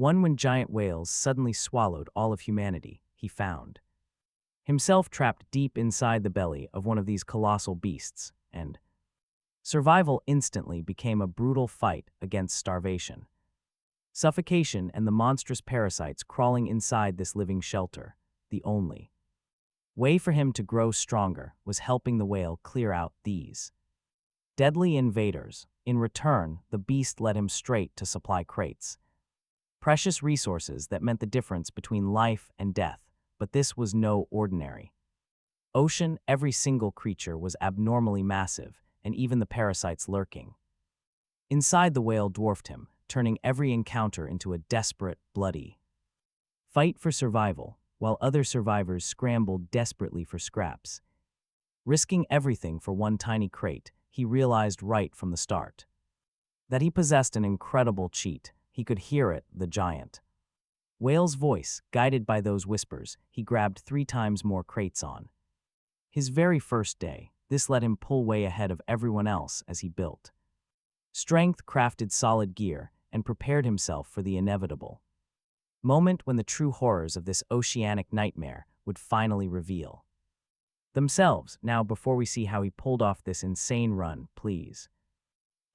One when giant whales suddenly swallowed all of humanity, he found himself trapped deep inside the belly of one of these colossal beasts, and survival instantly became a brutal fight against starvation, suffocation, and the monstrous parasites crawling inside this living shelter. The only way for him to grow stronger was helping the whale clear out these deadly invaders. In return, the beast led him straight to supply crates, precious resources that meant the difference between life and death. But this was no ordinary ocean. Every single creature was abnormally massive, and even the parasites lurking inside the whale dwarfed him, turning every encounter into a desperate, bloody fight for survival, while other survivors scrambled desperately for scraps. Risking everything for one tiny crate, he realized right from the start that he possessed an incredible cheat. He could hear it, the giant whale's voice. Guided by those whispers, he grabbed 3 times more crates on his very first day. This let him pull way ahead of everyone else as he built strength, crafted solid gear, and prepared himself for the inevitable moment when the true horrors of this oceanic nightmare would finally reveal themselves. Now, before we see how he pulled off this insane run, please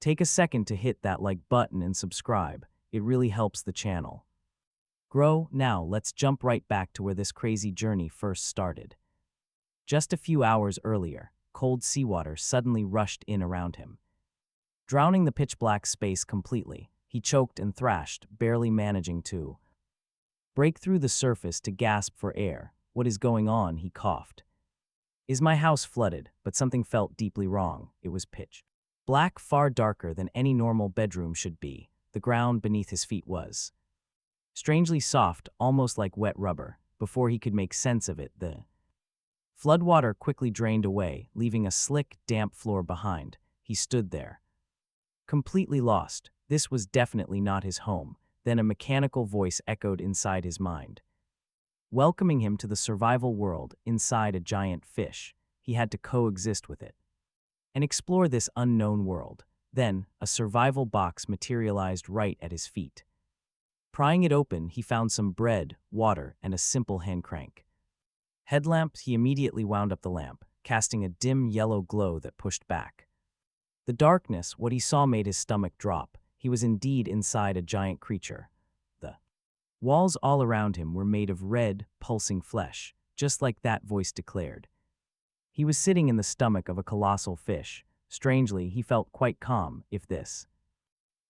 take a second to hit that like button and subscribe. It really helps the channel grow. Now, let's jump right back to where this crazy journey first started. Just a few hours earlier, cold seawater suddenly rushed in around him, drowning the pitch-black space completely. He choked and thrashed, barely managing to break through the surface to gasp for air. "What is going on?" he coughed. "Is my house flooded?" But something felt deeply wrong. It was pitch black, far darker than any normal bedroom should be. The ground beneath his feet was strangely soft, almost like wet rubber. Before he could make sense of it, the floodwater quickly drained away, leaving a slick, damp floor behind. He stood there, completely lost. This was definitely not his home. Then a mechanical voice echoed inside his mind, welcoming him to the survival world inside a giant fish. He had to coexist with it and explore this unknown world. Then, a survival box materialized right at his feet. Prying it open, he found some bread, water, and a simple hand crank headlamp. He immediately wound up the lamp, casting a dim yellow glow that pushed back the darkness. What he saw made his stomach drop. He was indeed inside a giant creature. The walls all around him were made of red, pulsing flesh, just like that voice declared. He was sitting in the stomach of a colossal fish. Strangely, he felt quite calm. If this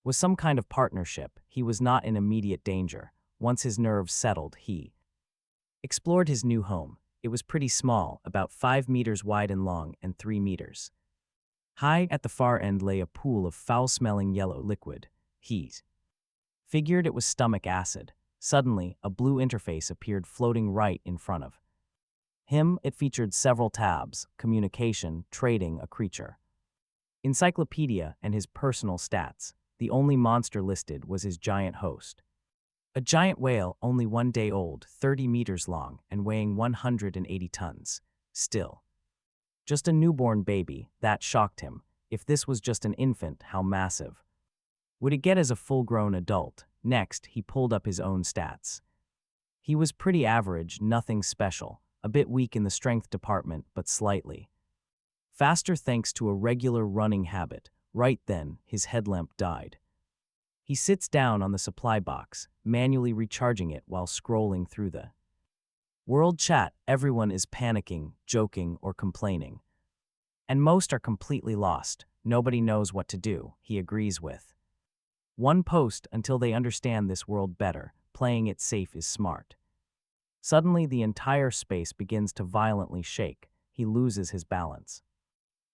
was some kind of partnership, he was not in immediate danger. Once his nerves settled, he explored his new home. It was pretty small, about 5 meters wide and long and 3 meters high. At the far end lay a pool of foul-smelling yellow liquid. He figured it was stomach acid. Suddenly, a blue interface appeared floating right in front of him. It featured several tabs: communication, trading, a creature encyclopedia, and his personal stats. The only monster listed was his giant host, a giant whale only 1 day old, 30 meters long, and weighing 180 tons. Still just a newborn baby. That shocked him. If this was just an infant, how massive would it get as a full-grown adult? Next, he pulled up his own stats. He was pretty average, nothing special. A bit weak in the strength department, but slightly faster thanks to a regular running habit. Right then, his headlamp died. He sits down on the supply box, manually recharging it while scrolling through the world chat. Everyone is panicking, joking, or complaining, and most are completely lost. Nobody knows what to do. He agrees with one post: until they understand this world better, playing it safe is smart. Suddenly, the entire space begins to violently shake. He loses his balance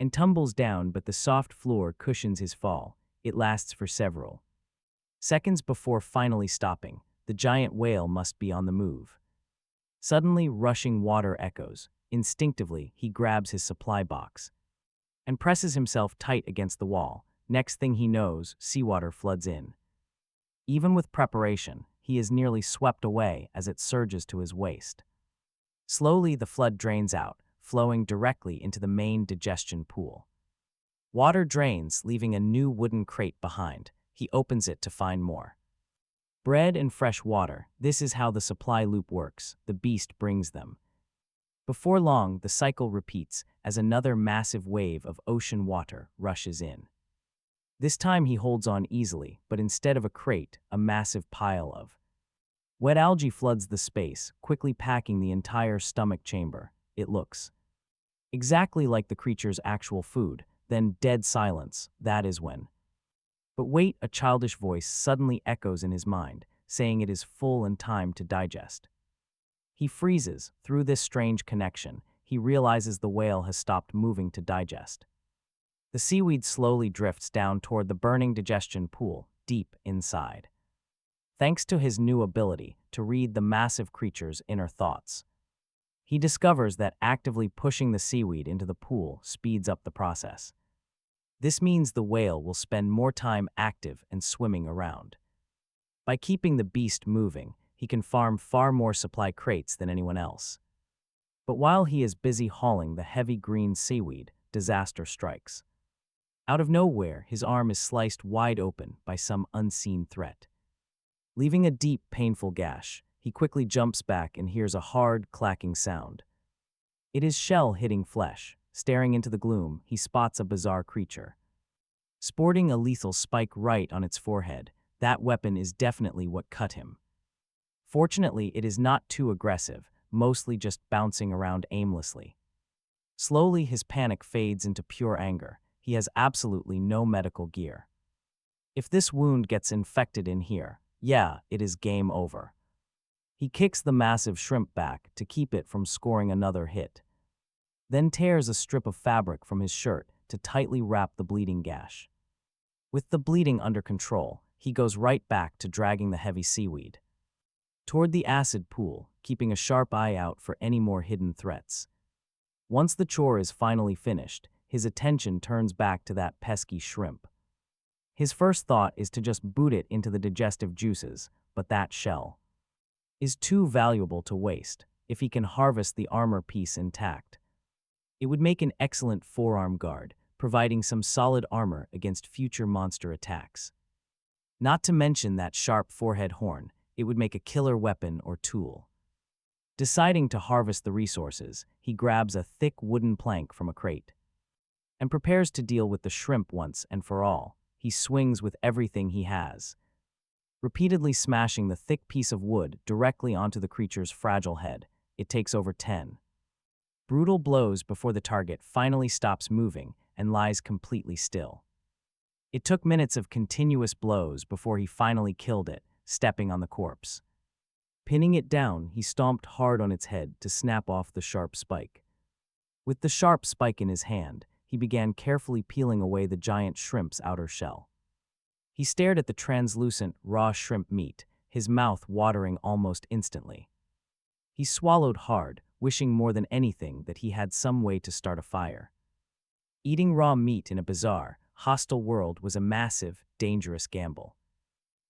and tumbles down, but the soft floor cushions his fall. It lasts for several seconds before finally stopping. The giant whale must be on the move. Suddenly, rushing water echoes. Instinctively, he grabs his supply box and presses himself tight against the wall. Next thing he knows, seawater floods in. Even with preparation, he is nearly swept away as it surges to his waist. Slowly, the flood drains out, flowing directly into the main digestion pool. Water drains, leaving a new wooden crate behind. He opens it to find more Bread and fresh water, this is how the supply loop works. The beast brings them. Before long, the cycle repeats as another massive wave of ocean water rushes in. This time he holds on easily, but instead of a crate, a massive pile of wet algae floods the space, quickly packing the entire stomach chamber. It looks exactly like the creature's actual food, then dead silence, that is when. But wait, a childish voice suddenly echoes in his mind, saying it is full and time to digest. He freezes. Through this strange connection, he realizes the whale has stopped moving to digest. The seaweed slowly drifts down toward the burning digestion pool, deep inside. Thanks to his new ability to read the massive creature's inner thoughts, he discovers that actively pushing the seaweed into the pool speeds up the process. This means the whale will spend more time active and swimming around. By keeping the beast moving, he can farm far more supply crates than anyone else. But while he is busy hauling the heavy green seaweed, disaster strikes. Out of nowhere, his arm is sliced wide open by some unseen threat. Leaving a deep, painful gash, he quickly jumps back and hears a hard, clacking sound. It is shell hitting flesh. Staring into the gloom, he spots a bizarre creature. Sporting a lethal spike right on its forehead, that weapon is definitely what cut him. Fortunately, it is not too aggressive, mostly just bouncing around aimlessly. Slowly, his panic fades into pure anger. He has absolutely no medical gear. If this wound gets infected in here, yeah, it is game over. He kicks the massive shrimp back to keep it from scoring another hit, then tears a strip of fabric from his shirt to tightly wrap the bleeding gash. With the bleeding under control, he goes right back to dragging the heavy seaweed toward the acid pool, keeping a sharp eye out for any more hidden threats. Once the chore is finally finished, his attention turns back to that pesky shrimp. His first thought is to just boot it into the digestive juices, but that shell is too valuable to waste. If he can harvest the armor piece intact, it would make an excellent forearm guard, providing some solid armor against future monster attacks. Not to mention that sharp forehead horn, it would make a killer weapon or tool. Deciding to harvest the resources, he grabs a thick wooden plank from a crate and prepares to deal with the shrimp once and for all. He swings with everything he has, repeatedly smashing the thick piece of wood directly onto the creature's fragile head. It takes over 10 brutal blows before the target finally stops moving and lies completely still. It took minutes of continuous blows before he finally killed it, stepping on the corpse. Pinning it down, he stomped hard on its head to snap off the sharp spike. With the sharp spike in his hand, he began carefully peeling away the giant shrimp's outer shell. He stared at the translucent, raw shrimp meat, his mouth watering almost instantly. He swallowed hard, wishing more than anything that he had some way to start a fire. Eating raw meat in a bizarre, hostile world was a massive, dangerous gamble.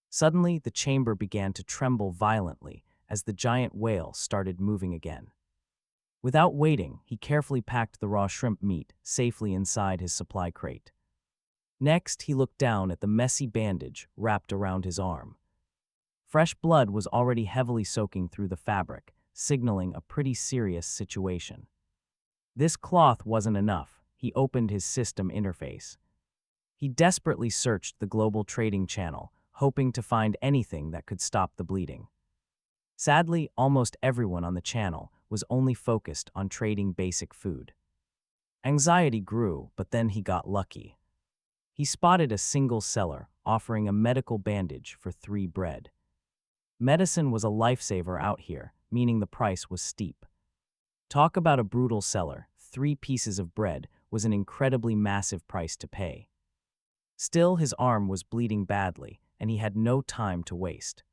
Suddenly, the chamber began to tremble violently as the giant whale started moving again. Without waiting, he carefully packed the raw shrimp meat safely inside his supply crate. Next, he looked down at the messy bandage wrapped around his arm. Fresh blood was already heavily soaking through the fabric, signaling a pretty serious situation. This cloth wasn't enough. He opened his system interface. He desperately searched the global trading channel, hoping to find anything that could stop the bleeding. Sadly, almost everyone on the channel was only focused on trading basic food. Anxiety grew, but then he got lucky. He spotted a single seller offering a medical bandage for 3 bread. Medicine was a lifesaver out here, meaning the price was steep. Talk about a brutal seller. 3 pieces of bread was an incredibly massive price to pay. Still, his arm was bleeding badly, and he had no time to waste.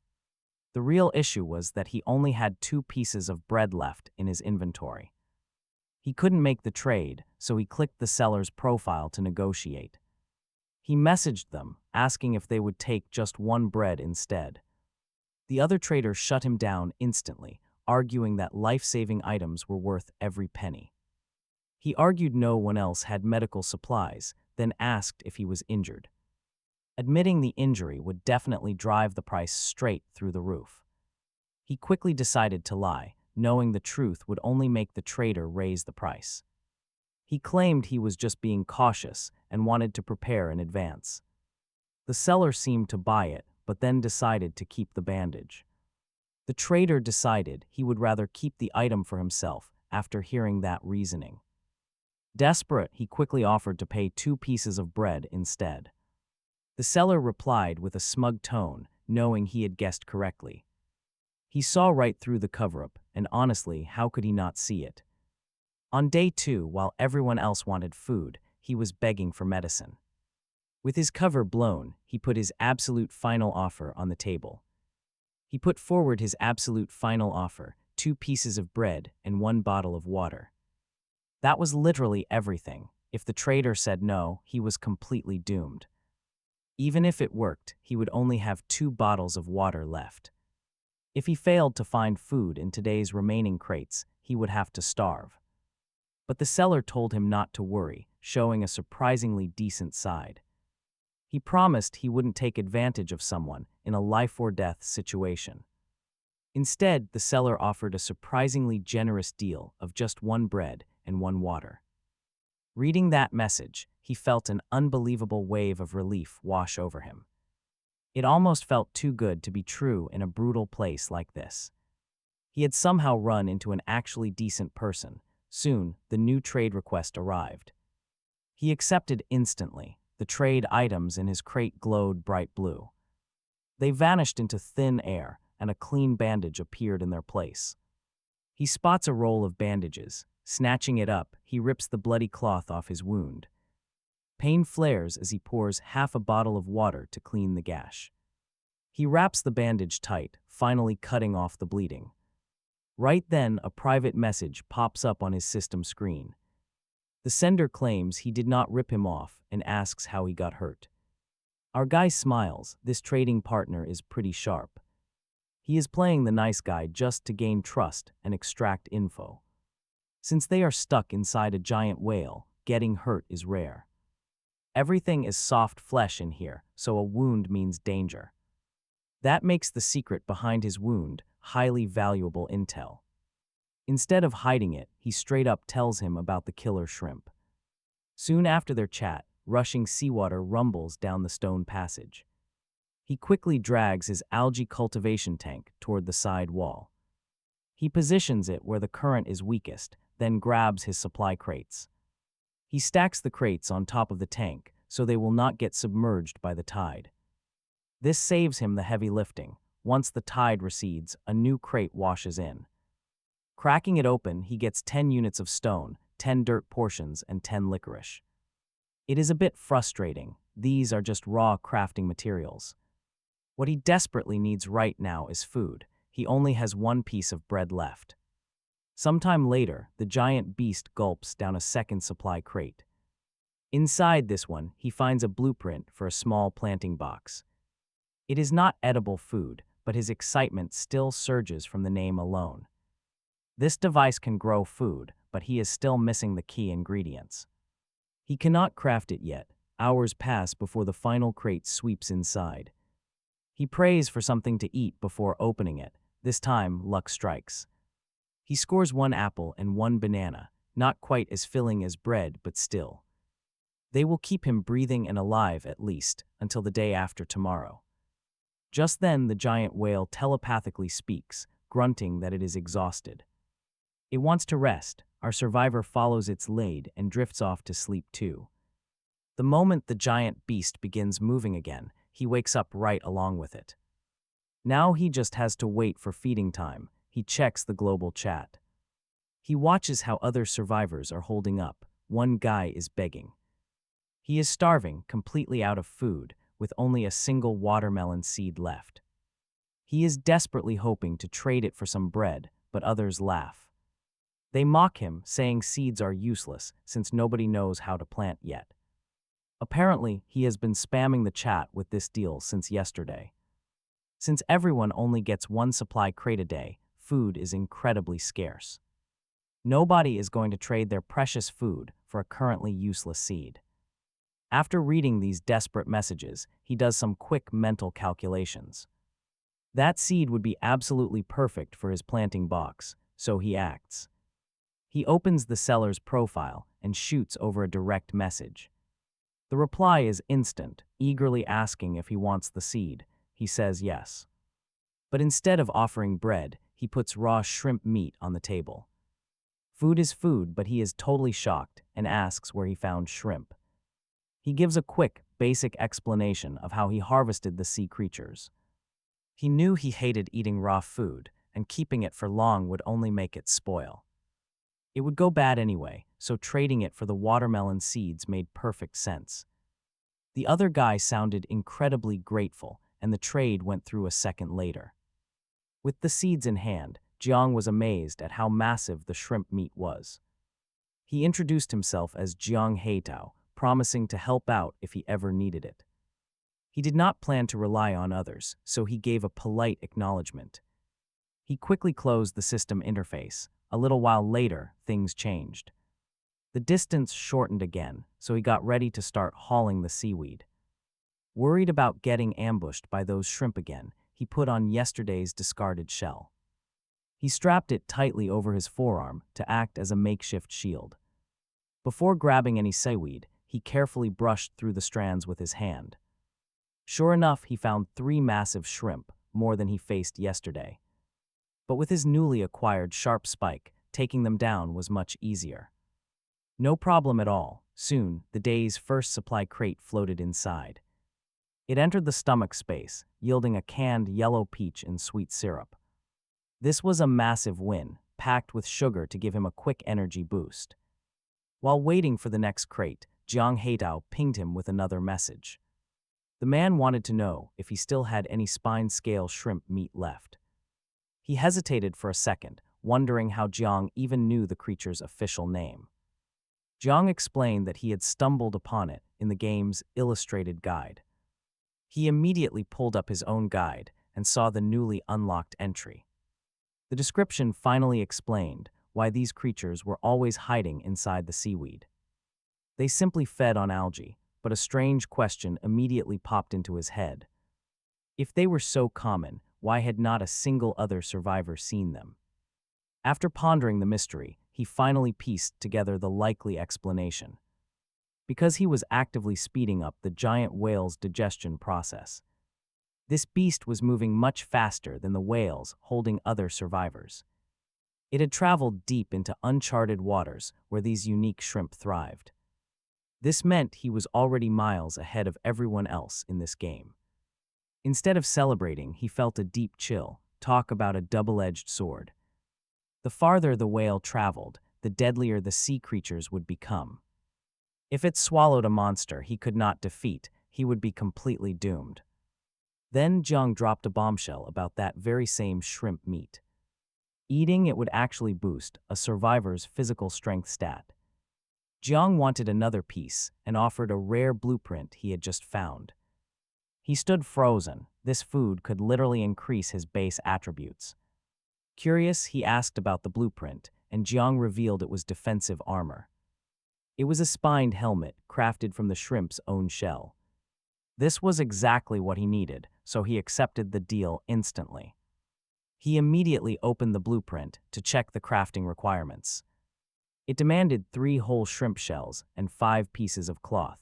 The real issue was that he only had 2 pieces of bread left in his inventory. He couldn't make the trade, so he clicked the seller's profile to negotiate. He messaged them, asking if they would take just 1 bread instead. The other trader shut him down instantly, arguing that life-saving items were worth every penny. He argued no one else had medical supplies, then asked if he was injured. Admitting the injury would definitely drive the price straight through the roof. He quickly decided to lie, knowing the truth would only make the trader raise the price. He claimed he was just being cautious and wanted to prepare in advance. The seller seemed to buy it, but then decided to keep the bandage. The trader decided he would rather keep the item for himself after hearing that reasoning. Desperate, he quickly offered to pay 2 pieces of bread instead. The seller replied with a smug tone, knowing he had guessed correctly. He saw right through the cover-up, and honestly, how could he not see it? On day 2, while everyone else wanted food, he was begging for medicine. With his cover blown, he put his absolute final offer on the table. He put forward his absolute final offer, 2 pieces of bread and 1 bottle of water. That was literally everything. If the trader said no, he was completely doomed. Even if it worked, he would only have 2 bottles of water left. If he failed to find food in today's remaining crates, he would have to starve. But the seller told him not to worry, showing a surprisingly decent side. He promised he wouldn't take advantage of someone in a life-or-death situation. Instead, the seller offered a surprisingly generous deal of just 1 bread and 1 water. Reading that message, he felt an unbelievable wave of relief wash over him. It almost felt too good to be true in a brutal place like this. He had somehow run into an actually decent person. Soon, the new trade request arrived. He accepted instantly. The trade items in his crate glowed bright blue. They vanished into thin air, and a clean bandage appeared in their place. He spots a roll of bandages. Snatching it up, he rips the bloody cloth off his wound. Pain flares as he pours half a bottle of water to clean the gash. He wraps the bandage tight, finally cutting off the bleeding. Right then, a private message pops up on his system screen. The sender claims he did not rip him off and asks how he got hurt. Our guy smiles. This trading partner is pretty sharp. He is playing the nice guy just to gain trust and extract info. Since they are stuck inside a giant whale, getting hurt is rare. Everything is soft flesh in here, so a wound means danger. That makes the secret behind his wound highly valuable intel. Instead of hiding it, he straight up tells him about the killer shrimp. Soon after their chat, rushing seawater rumbles down the stone passage. He quickly drags his algae cultivation tank toward the side wall. He positions it where the current is weakest, then grabs his supply crates. He stacks the crates on top of the tank so they will not get submerged by the tide. This saves him the heavy lifting. Once the tide recedes, a new crate washes in. Cracking it open, he gets 10 units of stone, 10 dirt portions, and 10 licorice. It is a bit frustrating. These are just raw crafting materials. What he desperately needs right now is food. He only has 1 piece of bread left. Sometime later, the giant beast gulps down a second supply crate. Inside this one, he finds a blueprint for a small planting box. It is not edible food, but his excitement still surges from the name alone. This device can grow food, but he is still missing the key ingredients. He cannot craft it yet. Hours pass before the final crate sweeps inside. He prays for something to eat before opening it. This time, luck strikes. He scores 1 apple and 1 banana, not quite as filling as bread, but still. They will keep him breathing and alive at least until the day after tomorrow. Just then, the giant whale telepathically speaks, grunting that it is exhausted. It wants to rest. Our survivor follows its lead and drifts off to sleep too. The moment the giant beast begins moving again, he wakes up right along with it. Now he just has to wait for feeding time. He checks the global chat. He watches how other survivors are holding up. One guy is begging. He is starving, completely out of food, with only a single watermelon seed left. He is desperately hoping to trade it for some bread, but others laugh. They mock him, saying seeds are useless since nobody knows how to plant yet. Apparently, he has been spamming the chat with this deal since yesterday. Since everyone only gets 1 supply crate a day, food is incredibly scarce. Nobody is going to trade their precious food for a currently useless seed. After reading these desperate messages, he does some quick mental calculations. That seed would be absolutely perfect for his planting box, so he acts. He opens the seller's profile and shoots over a direct message. The reply is instant, eagerly asking if he wants the seed. He says yes. But instead of offering bread, he puts raw shrimp meat on the table. Food is food, but he is totally shocked and asks where he found shrimp. He gives a quick, basic explanation of how he harvested the sea creatures. He knew he hated eating raw food, and keeping it for long would only make it spoil. It would go bad anyway, so trading it for the watermelon seeds made perfect sense. The other guy sounded incredibly grateful, and the trade went through a second later. With the seeds in hand, Jiang was amazed at how massive the shrimp meat was. He introduced himself as Jiang Heitao, promising to help out if he ever needed it. He did not plan to rely on others, so he gave a polite acknowledgement. He quickly closed the system interface. A little while later, things changed. The distance shortened again, so he got ready to start hauling the seaweed. Worried about getting ambushed by those shrimp again, he put on yesterday's discarded shell. He strapped it tightly over his forearm to act as a makeshift shield. Before grabbing any seaweed, he carefully brushed through the strands with his hand. Sure enough, he found 3 massive shrimp, more than he faced yesterday. But with his newly acquired sharp spike, taking them down was much easier. No problem at all. Soon, the day's first supply crate floated inside. It entered the stomach space, yielding a canned yellow peach and sweet syrup. This was a massive win, packed with sugar to give him a quick energy boost. While waiting for the next crate, Jiang Heitao pinged him with another message. The man wanted to know if he still had any spine-scale shrimp meat left. He hesitated for a second, wondering how Jiang even knew the creature's official name. Jiang explained that he had stumbled upon it in the game's illustrated guide. He immediately pulled up his own guide and saw the newly unlocked entry. The description finally explained why these creatures were always hiding inside the seaweed. They simply fed on algae, but a strange question immediately popped into his head. If they were so common, why had not a single other survivor seen them? After pondering the mystery, he finally pieced together the likely explanation. Because he was actively speeding up the giant whale's digestion process. This beast was moving much faster than the whales holding other survivors. It had traveled deep into uncharted waters where these unique shrimp thrived. This meant he was already miles ahead of everyone else in this game. Instead of celebrating, he felt a deep chill. Talk about a double-edged sword. The farther the whale traveled, the deadlier the sea creatures would become. If it swallowed a monster he could not defeat, he would be completely doomed. Then Jiang dropped a bombshell about that very same shrimp meat. Eating it would actually boost a survivor's physical strength stat. Jiang wanted another piece and offered a rare blueprint he had just found. He stood frozen. This food could literally increase his base attributes. Curious, he asked about the blueprint, and Jiang revealed it was defensive armor. It was a spined helmet crafted from the shrimp's own shell. This was exactly what he needed, so he accepted the deal instantly. He immediately opened the blueprint to check the crafting requirements. It demanded 3 whole shrimp shells and 5 pieces of cloth.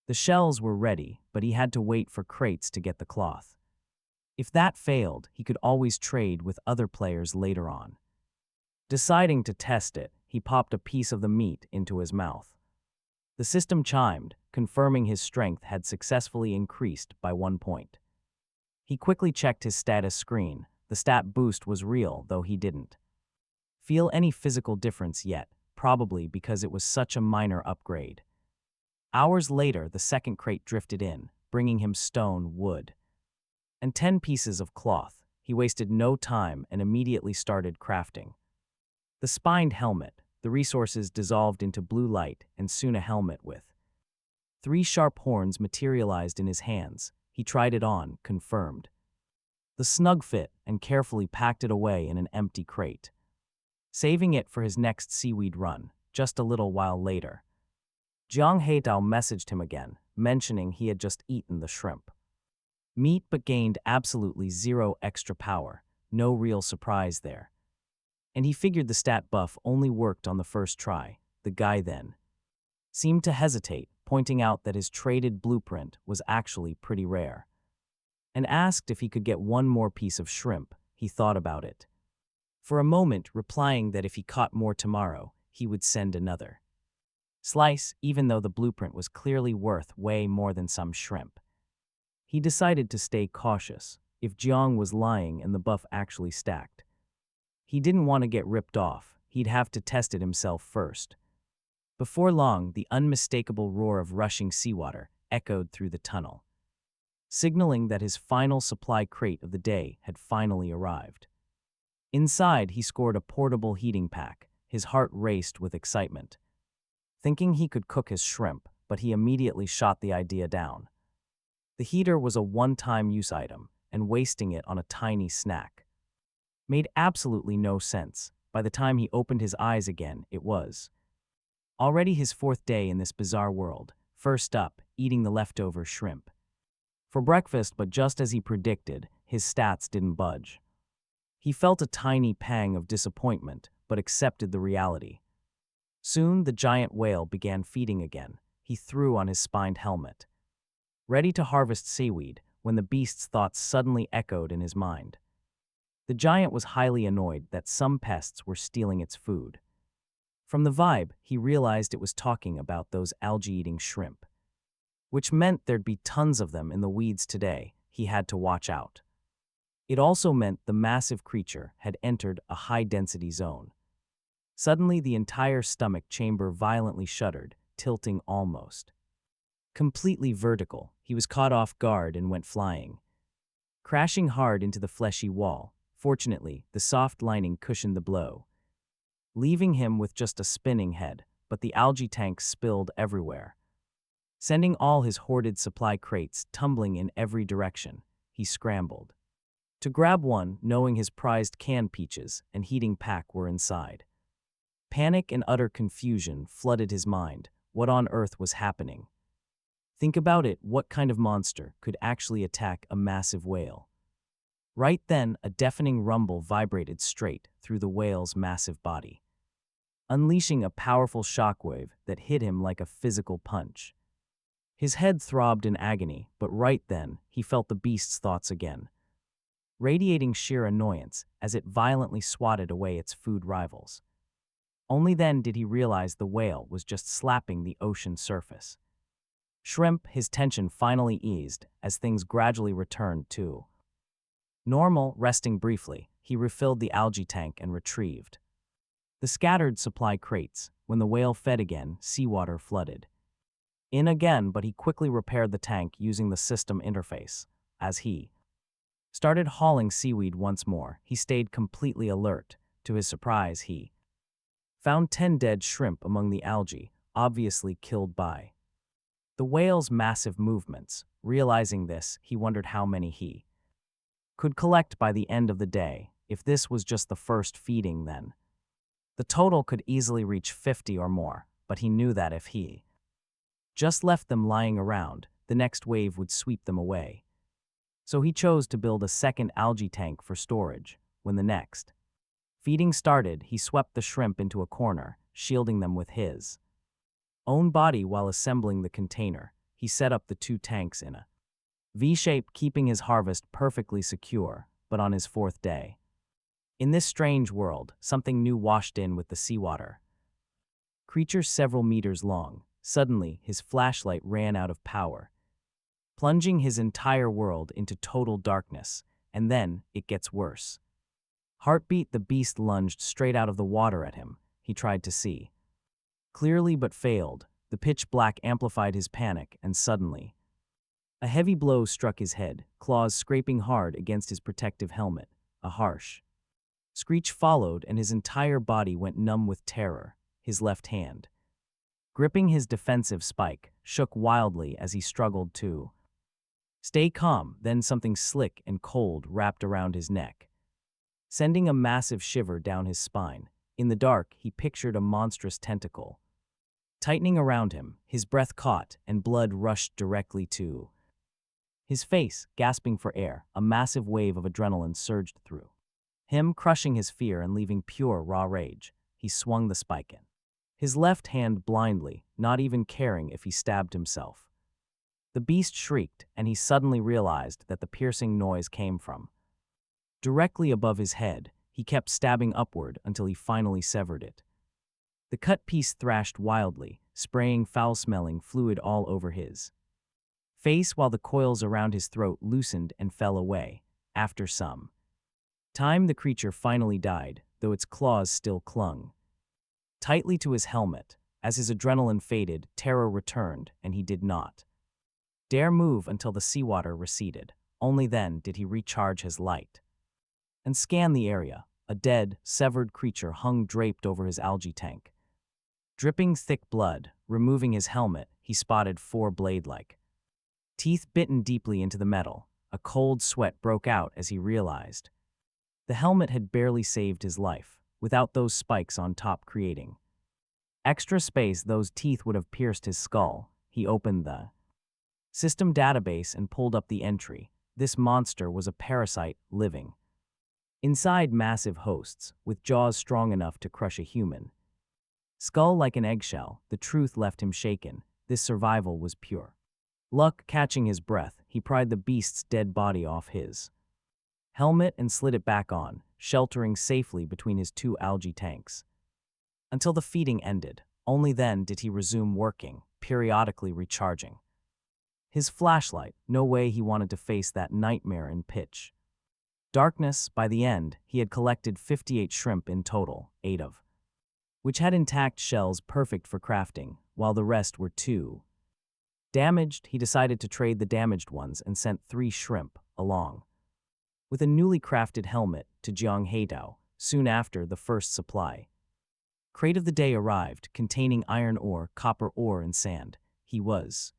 The shells were ready, but he had to wait for crates to get the cloth. If that failed, he could always trade with other players later on. Deciding to test it, he popped a piece of the meat into his mouth. The system chimed, confirming his strength had successfully increased by 1 point. He quickly checked his status screen. The stat boost was real, though he didn't feel any physical difference yet, probably because it was such a minor upgrade. Hours later, the second crate drifted in, bringing him stone, wood, and 10 pieces of cloth. He wasted no time and immediately started crafting. The spined helmet, the resources dissolved into blue light, and soon a helmet with 3 sharp horns materialized in his hands. He tried it on, confirmed the snug fit, and carefully packed it away in an empty crate, saving it for his next seaweed run, just a little while later. Jiang Heitao messaged him again, mentioning he had just eaten the shrimp. Meat but gained absolutely zero extra power, no real surprise there. And he figured the stat buff only worked on the first try. The guy then seemed to hesitate, pointing out that his traded blueprint was actually pretty rare, and asked if he could get one more piece of shrimp. He thought about it for a moment, replying that if he caught more tomorrow, he would send another slice, even though the blueprint was clearly worth way more than some shrimp. He decided to stay cautious. If Jiang was lying and the buff actually stacked, he didn't want to get ripped off. He'd have to test it himself first. Before long, the unmistakable roar of rushing seawater echoed through the tunnel, signaling that his final supply crate of the day had finally arrived. Inside, he scored a portable heating pack. His heart raced with excitement, thinking he could cook his shrimp, but he immediately shot the idea down. The heater was a one-time use item, and wasting it on a tiny snack made absolutely no sense. By the time he opened his eyes again, it was already his fourth day in this bizarre world. First up, eating the leftover shrimp for breakfast, but just as he predicted, his stats didn't budge. He felt a tiny pang of disappointment, but accepted the reality. Soon, the giant whale began feeding again. He threw on his spined helmet, ready to harvest seaweed, when the beast's thoughts suddenly echoed in his mind. The giant was highly annoyed that some pests were stealing its food. From the vibe, he realized it was talking about those algae-eating shrimp, which meant there'd be tons of them in the weeds today. He had to watch out. It also meant the massive creature had entered a high-density zone. Suddenly, the entire stomach chamber violently shuddered, tilting almost completely vertical. He was caught off guard and went flying, crashing hard into the fleshy wall. Fortunately, the soft lining cushioned the blow, leaving him with just a spinning head, but the algae tank spilled everywhere, sending all his hoarded supply crates tumbling in every direction. He scrambled to grab one, knowing his prized canned peaches and heating pack were inside. Panic and utter confusion flooded his mind. What on earth was happening? Think about it, what kind of monster could actually attack a massive whale? Right then, a deafening rumble vibrated straight through the whale's massive body, unleashing a powerful shockwave that hit him like a physical punch. His head throbbed in agony, but right then, he felt the beast's thoughts again, radiating sheer annoyance as it violently swatted away its food rivals. Only then did he realize the whale was just slapping the ocean surface. Shrimp, his tension finally eased as things gradually returned to normal. Resting briefly, he refilled the algae tank and retrieved the scattered supply crates. When the whale fed again, seawater flooded in again, but he quickly repaired the tank using the system interface. As he started hauling seaweed once more, he stayed completely alert. To his surprise, he found 10 dead shrimp among the algae, obviously killed by the whale's massive movements. Realizing this, he wondered how many he could collect by the end of the day. If this was just the first feeding, then the total could easily reach 50 or more, but he knew that if he just left them lying around, the next wave would sweep them away. So he chose to build a second algae tank for storage. When the next feeding started, he swept the shrimp into a corner, shielding them with his own body while assembling the container. He set up the two tanks in a V-shape, keeping his harvest perfectly secure. But on his fourth day, in this strange world, something new washed in with the seawater. Creature several meters long. Suddenly, his flashlight ran out of power, plunging his entire world into total darkness. And then, it gets worse. Heartbeat, the beast lunged straight out of the water at him. He tried to see clearly but failed. The pitch black amplified his panic, and suddenly, a heavy blow struck his head, claws scraping hard against his protective helmet. A harsh screech followed, and his entire body went numb with terror. His left hand, gripping his defensive spike, shook wildly as he struggled to stay calm. Then something slick and cold wrapped around his neck, sending a massive shiver down his spine. In the dark, he pictured a monstrous tentacle, Tightening around him, his breath caught and blood rushed directly to his face. Gasping for air, a massive wave of adrenaline surged through him, crushing his fear and leaving pure, raw rage. He swung the spike in his left hand blindly, not even caring if he stabbed himself. The beast shrieked, and he suddenly realized that the piercing noise came from directly above his head. He kept stabbing upward until he finally severed it. The cut piece thrashed wildly, spraying foul-smelling fluid all over his face while the coils around his throat loosened and fell away. After some time, the creature finally died, though its claws still clung tightly to his helmet. As his adrenaline faded, terror returned, and he did not dare move until the seawater receded. Only then did he recharge his light and scan the area. A dead, severed creature hung draped over his algae tank, dripping thick blood. Removing his helmet, he spotted 4 blade-like teeth bitten deeply into the metal. A cold sweat broke out as he realized the helmet had barely saved his life. Without those spikes on top creating extra space, those teeth would have pierced his skull. He opened the system database and pulled up the entry. This monster was a parasite living inside massive hosts, with jaws strong enough to crush a human skull like an eggshell. The truth left him shaken. This survival was pure luck. Catching his breath, he pried the beast's dead body off his helmet and slid it back on, sheltering safely between his 2 algae tanks until the feeding ended. Only then did he resume working, periodically recharging his flashlight. No way he wanted to face that nightmare in pitch darkness. By the end, he had collected 58 shrimp in total, 8 of which had intact shells perfect for crafting, while the rest were too damaged. He decided to trade the damaged ones and sent 3 shrimp, along with a newly crafted helmet, to Gyeonghaedao. Soon after, the first supply crate of the day arrived, containing iron ore, copper ore, and sand. He was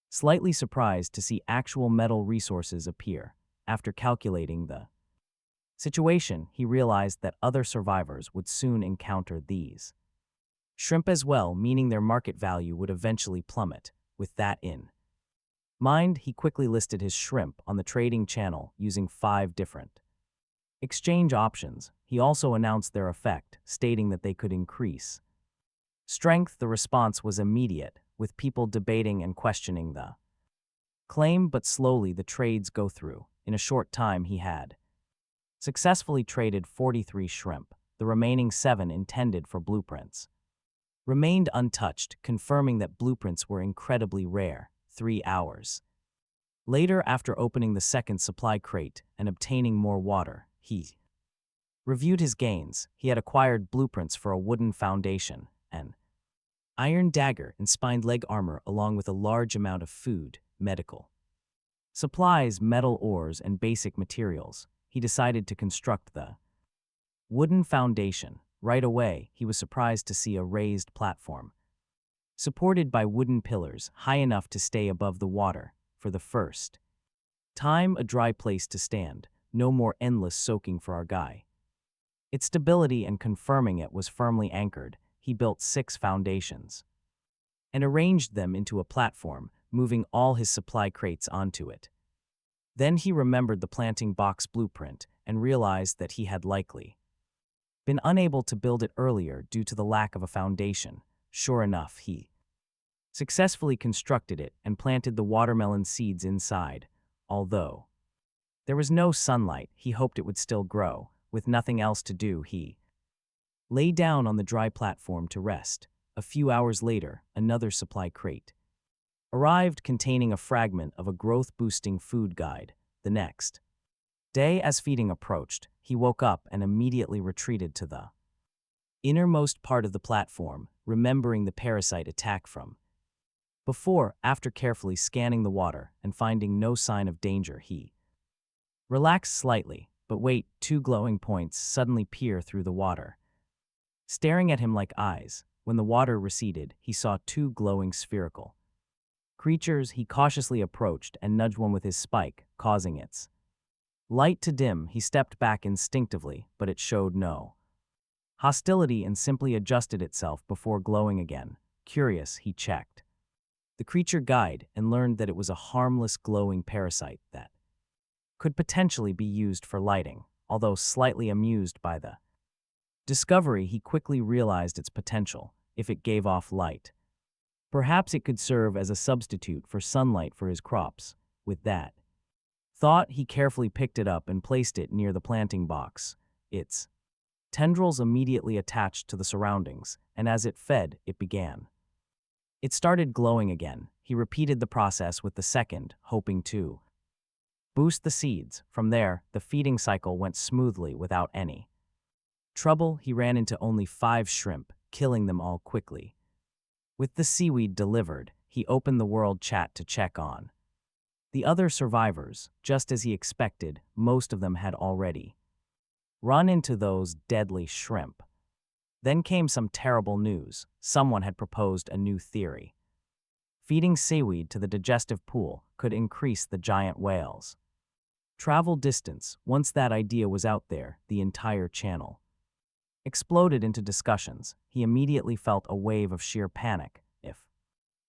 slightly surprised to see actual metal resources appear. After calculating the situation, he realized that other survivors would soon encounter these shrimp as well, meaning their market value would eventually plummet. With that in mind, he quickly listed his shrimp on the trading channel using 5 different exchange options. He also announced their effect, stating that they could increase strength. The response was immediate, with people debating and questioning the claim, but slowly the trades go through. In a short time, he had successfully traded 43 shrimp. The remaining 7 intended for blueprints remained untouched, confirming that blueprints were incredibly rare. 3 hours later, after opening the second supply crate and obtaining more water, he reviewed his gains. He had acquired blueprints for a wooden foundation, an iron dagger, and spined leg armor, along with a large amount of food, medical supplies, metal ores, and basic materials. He decided to construct the wooden foundation. Right away, he was surprised to see a raised platform, supported by wooden pillars, high enough to stay above the water. For the first time, a dry place to stand. No more endless soaking for our guy. Its stability and confirming it was firmly anchored. He built 6 foundations and arranged them into a platform, moving all his supply crates onto it. Then he remembered the planting box blueprint and realized that he had likely been unable to build it earlier due to the lack of a foundation. Sure enough, he successfully constructed it and planted the watermelon seeds inside. Although there was no sunlight, he hoped it would still grow. With nothing else to do, he lay down on the dry platform to rest. A few hours later, another supply crate arrived, containing a fragment of a growth-boosting food guide. The next day, as feeding approached, he woke up and immediately retreated to the innermost part of the platform, remembering the parasite attack from before. After carefully scanning the water and finding no sign of danger, he relaxed slightly. But wait, 2 glowing points suddenly peer through the water, staring at him like eyes. When the water receded, he saw 2 glowing spherical creatures. He cautiously approached and nudged one with his spike, causing its light to dim. He stepped back instinctively, but it showed no hostility and simply adjusted itself before glowing again. Curious, he checked the creature guide and learned that it was a harmless glowing parasite that could potentially be used for lighting. Although slightly amused by the discovery, he quickly realized its potential if it gave off light. Perhaps it could serve as a substitute for sunlight for his crops. With that thought, he carefully picked it up and placed it near the planting box. Its tendrils immediately attached to the surroundings, and as it fed, it began. It started glowing again. He repeated the process with the second, hoping to boost the seeds. From there, the feeding cycle went smoothly without any trouble. He ran into only 5 shrimp, killing them all quickly. With the seaweed delivered, he opened the world chat to check on the other survivors. Just as he expected, most of them had already run into those deadly shrimp. Then came some terrible news. Someone had proposed a new theory. Feeding seaweed to the digestive pool could increase the giant whales' travel distance. Once that idea was out there, the entire channel exploded into discussions. He immediately felt a wave of sheer panic. If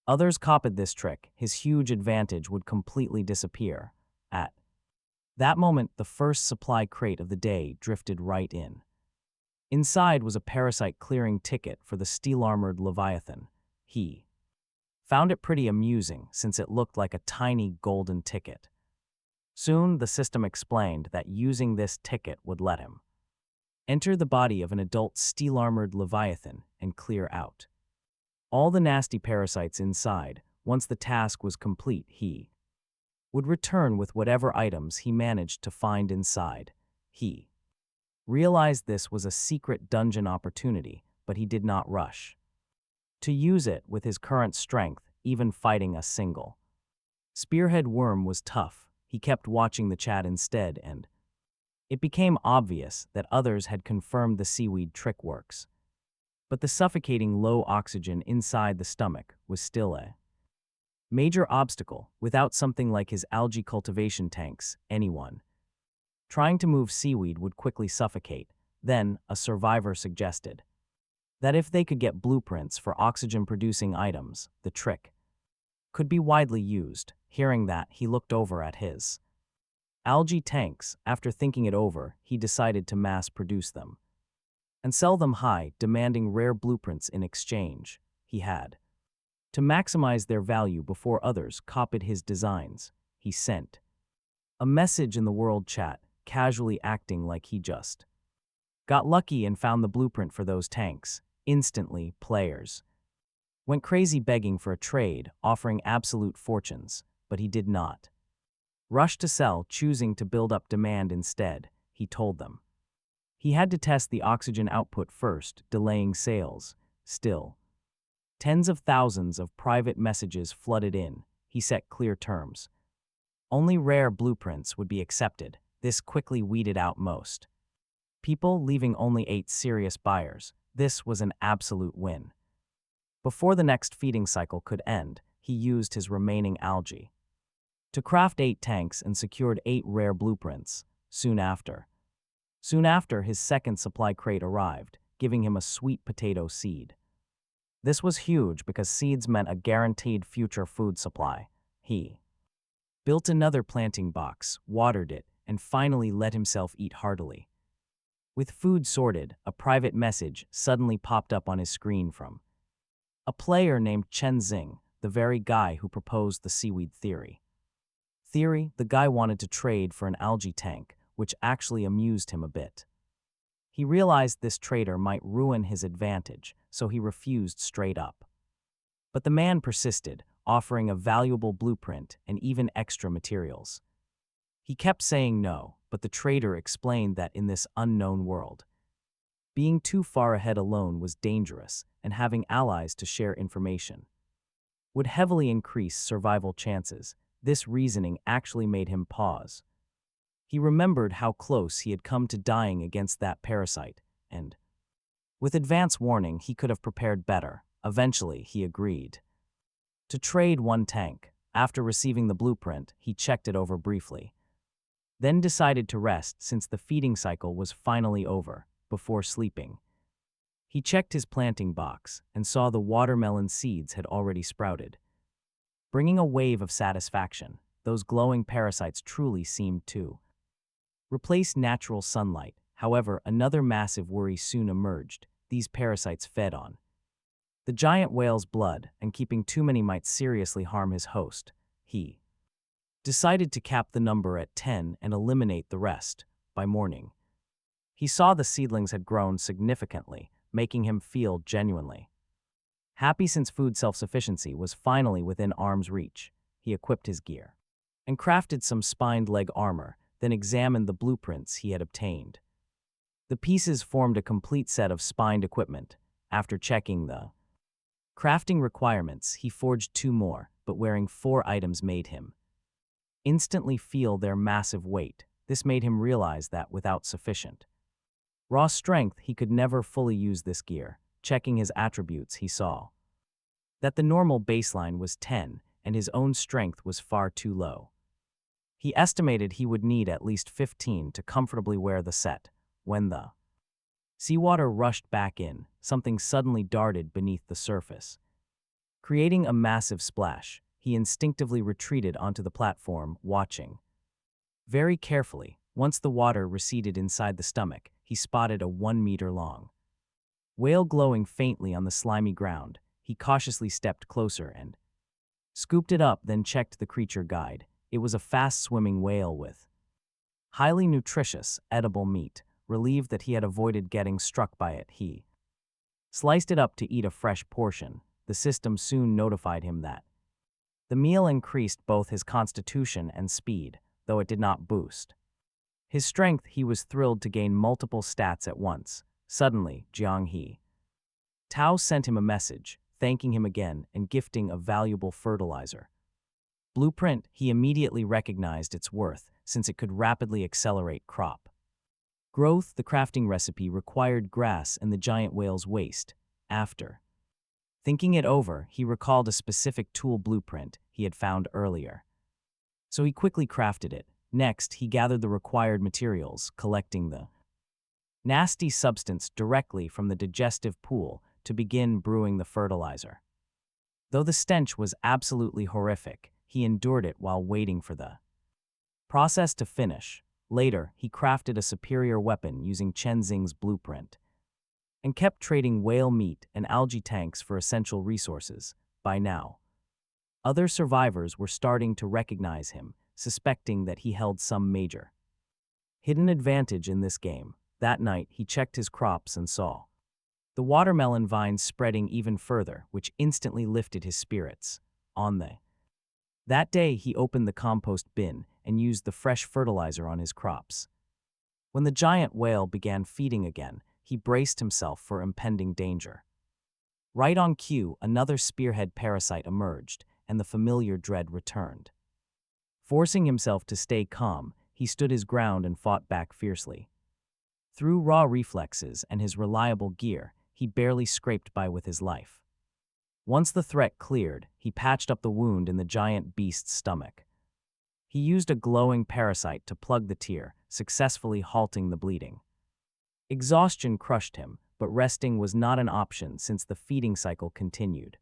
others copied this trick, his huge advantage would completely disappear. At that moment, the first supply crate of the day drifted right in. Inside was a parasite clearing ticket for the steel-armored Leviathan. He found it pretty amusing since it looked like a tiny golden ticket. Soon, the system explained that using this ticket would let him enter the body of an adult steel-armored Leviathan and clear out all the nasty parasites inside. Once the task was complete, he would return with whatever items he managed to find inside. He realized this was a secret dungeon opportunity, but he did not rush to use it. With his current strength, even fighting a single spearhead worm was tough. He kept watching the chat instead, and it became obvious that others had confirmed the seaweed trick works. But the suffocating low oxygen inside the stomach was still a major obstacle. Without something like his algae cultivation tanks, anyone trying to move seaweed would quickly suffocate. Then, a survivor suggested that if they could get blueprints for oxygen-producing items, the trick could be widely used. Hearing that, he looked over at his algae tanks. After thinking it over, he decided to mass-produce them and sell them high, demanding rare blueprints in exchange. He had to maximize their value before others copied his designs. He sent a message in the world chat, casually acting like he just got lucky and found the blueprint for those tanks. Instantly, players went crazy begging for a trade, offering absolute fortunes, but he did not rush to sell, choosing to build up demand instead. He told them he had to test the oxygen output first, delaying sales. Still, tens of thousands of private messages flooded in. He set clear terms. Only rare blueprints would be accepted. This quickly weeded out most people, leaving only 8 serious buyers. This was an absolute win. Before the next feeding cycle could end, he used his remaining algae to craft 8 tanks and secured 8 rare blueprints. Soon after, his second supply crate arrived, giving him a sweet potato seed. This was huge because seeds meant a guaranteed future food supply. He built another planting box, watered it, and finally let himself eat heartily. With food sorted, a private message suddenly popped up on his screen from a player named Chen Xing, the very guy who proposed the seaweed theory. The guy wanted to trade for an algae tank, which actually amused him a bit. He realized this trader might ruin his advantage, so he refused straight up. But the man persisted, offering a valuable blueprint and even extra materials. He kept saying no, but the trader explained that in this unknown world, being too far ahead alone was dangerous, and having allies to share information would heavily increase survival chances. This reasoning actually made him pause. He remembered how close he had come to dying against that parasite, and with advance warning, he could have prepared better. Eventually, he agreed to trade 1 tank. After receiving the blueprint, he checked it over briefly, then decided to rest since the feeding cycle was finally over. Before sleeping, He checked his planting box and saw the watermelon seeds had already sprouted. Bringing a wave of satisfaction, those glowing parasites truly seemed to replace natural sunlight. However, another massive worry soon emerged. These parasites fed on the giant whale's blood, and keeping too many might seriously harm his host. He decided to cap the number at 10 and eliminate the rest. By morning, he saw the seedlings had grown significantly, making him feel genuinely happy since food self-sufficiency was finally within arm's reach. He equipped his gear and crafted some spined leg armor, then examined the blueprints he had obtained. The pieces formed a complete set of spined equipment. After checking the crafting requirements, he forged 2 more, but wearing 4 items made him instantly feel their massive weight. This made him realize that without sufficient raw strength, he could never fully use this gear. Checking his attributes, he saw that the normal baseline was 10, and his own strength was far too low. He estimated he would need at least 15 to comfortably wear the set. When the seawater rushed back in, something suddenly darted beneath the surface. Creating a massive splash, he instinctively retreated onto the platform, watching very carefully. Once the water receded inside the stomach, he spotted a 1-meter-long whale glowing faintly on the slimy ground. He cautiously stepped closer and scooped it up, then checked the creature guide. It was a fast-swimming whale with highly nutritious, edible meat. Relieved that he had avoided getting struck by it, he sliced it up to eat a fresh portion. The system soon notified him that the meal increased both his constitution and speed, though it did not boost his strength. He was thrilled to gain multiple stats at once. Suddenly, Jiang He Tao sent him a message, thanking him again and gifting a valuable fertilizer blueprint. He immediately recognized its worth, since it could rapidly accelerate crop growth. The crafting recipe required grass and the giant whale's waste. After thinking it over, he recalled a specific tool blueprint he had found earlier, so he quickly crafted it. Next, he gathered the required materials, collecting the nasty substance directly from the digestive pool to begin brewing the fertilizer. Though the stench was absolutely horrific, he endured it while waiting for the process to finish. Later, he crafted a superior weapon using Chen Xing's blueprint and kept trading whale meat and algae tanks for essential resources. By now, other survivors were starting to recognize him, suspecting that he held some major hidden advantage in this game. That night, he checked his crops and saw the watermelon vines spreading even further, which instantly lifted his spirits. That day, he opened the compost bin and used the fresh fertilizer on his crops. When the giant whale began feeding again, he braced himself for impending danger. Right on cue, another spearhead parasite emerged, and the familiar dread returned. Forcing himself to stay calm, he stood his ground and fought back fiercely. Through raw reflexes and his reliable gear, he barely scraped by with his life. Once the threat cleared, he patched up the wound in the giant beast's stomach. He used a glowing parasite to plug the tear, successfully halting the bleeding. Exhaustion crushed him, but resting was not an option since the feeding cycle continued.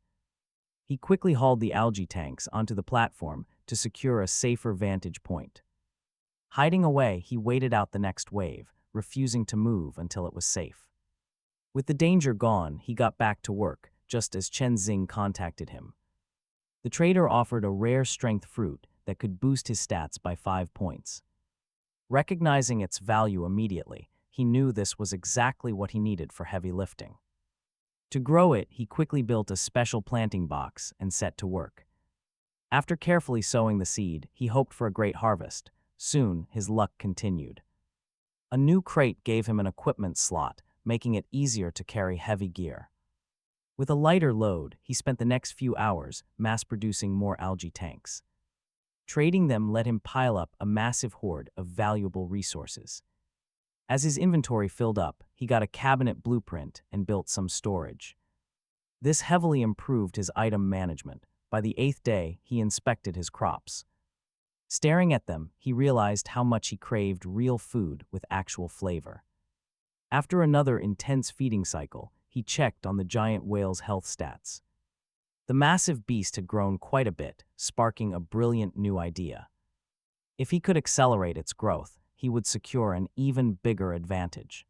He quickly hauled the algae tanks onto the platform to secure a safer vantage point. Hiding away, he waited out the next wave, refusing to move until it was safe. With the danger gone, he got back to work, just as Chen Xing contacted him. The trader offered a rare strength fruit that could boost his stats by 5 points. Recognizing its value immediately, he knew this was exactly what he needed for heavy lifting. To grow it, he quickly built a special planting box and set to work. After carefully sowing the seed, he hoped for a great harvest. Soon, his luck continued. A new crate gave him an equipment slot, making it easier to carry heavy gear. With a lighter load, he spent the next few hours mass-producing more algae tanks. Trading them let him pile up a massive hoard of valuable resources. As his inventory filled up, he got a cabinet blueprint and built some storage. This heavily improved his item management. By the 8th day, he inspected his crops. Staring at them, he realized how much he craved real food with actual flavor. After another intense feeding cycle, he checked on the giant whale's health stats. The massive beast had grown quite a bit, sparking a brilliant new idea. If he could accelerate its growth, he would secure an even bigger advantage.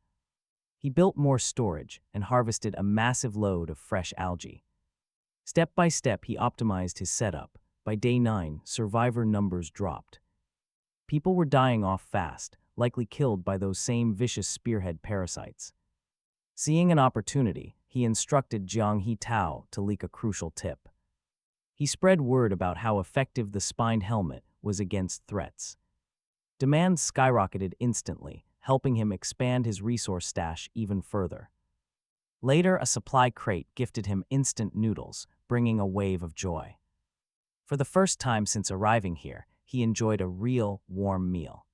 He built more storage and harvested a massive load of fresh algae. Step by step, he optimized his setup. By day 9, survivor numbers dropped. People were dying off fast, likely killed by those same vicious spearhead parasites. Seeing an opportunity, he instructed Jiang He Tao to leak a crucial tip. He spread word about how effective the spined helmet was against threats. Demand skyrocketed instantly, helping him expand his resource stash even further. Later, a supply crate gifted him instant noodles, bringing a wave of joy. For the first time since arriving here, he enjoyed a real, warm meal.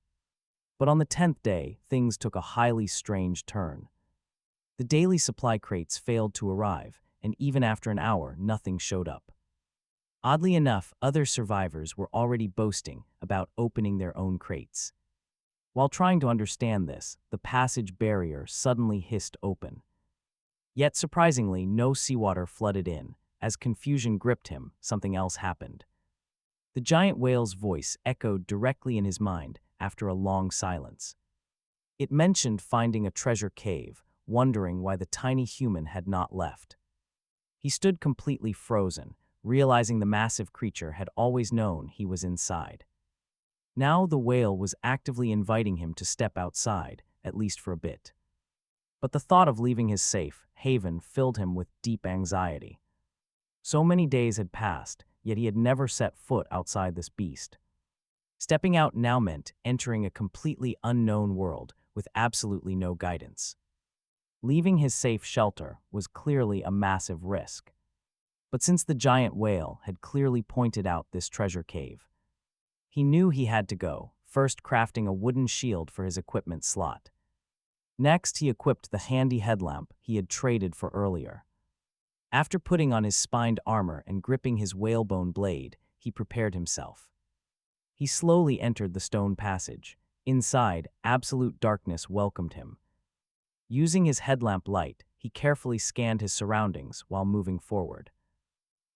But on the 10th day, things took a highly strange turn. The daily supply crates failed to arrive, and even after an hour, nothing showed up. Oddly enough, other survivors were already boasting about opening their own crates. While trying to understand this, the passage barrier suddenly hissed open. Yet surprisingly, no seawater flooded in. As confusion gripped him, something else happened. The giant whale's voice echoed directly in his mind after a long silence. It mentioned finding a treasure cave, wondering why the tiny human had not left. He stood completely frozen, realizing the massive creature had always known he was inside. Now the whale was actively inviting him to step outside, at least for a bit. But the thought of leaving his safe haven filled him with deep anxiety. So many days had passed, yet he had never set foot outside this beast. Stepping out now meant entering a completely unknown world with absolutely no guidance. Leaving his safe shelter was clearly a massive risk. But since the giant whale had clearly pointed out this treasure cave, he knew he had to go, first crafting a wooden shield for his equipment slot. Next, he equipped the handy headlamp he had traded for earlier. After putting on his spined armor and gripping his whalebone blade, he prepared himself. He slowly entered the stone passage. Inside, absolute darkness welcomed him. Using his headlamp light, he carefully scanned his surroundings while moving forward.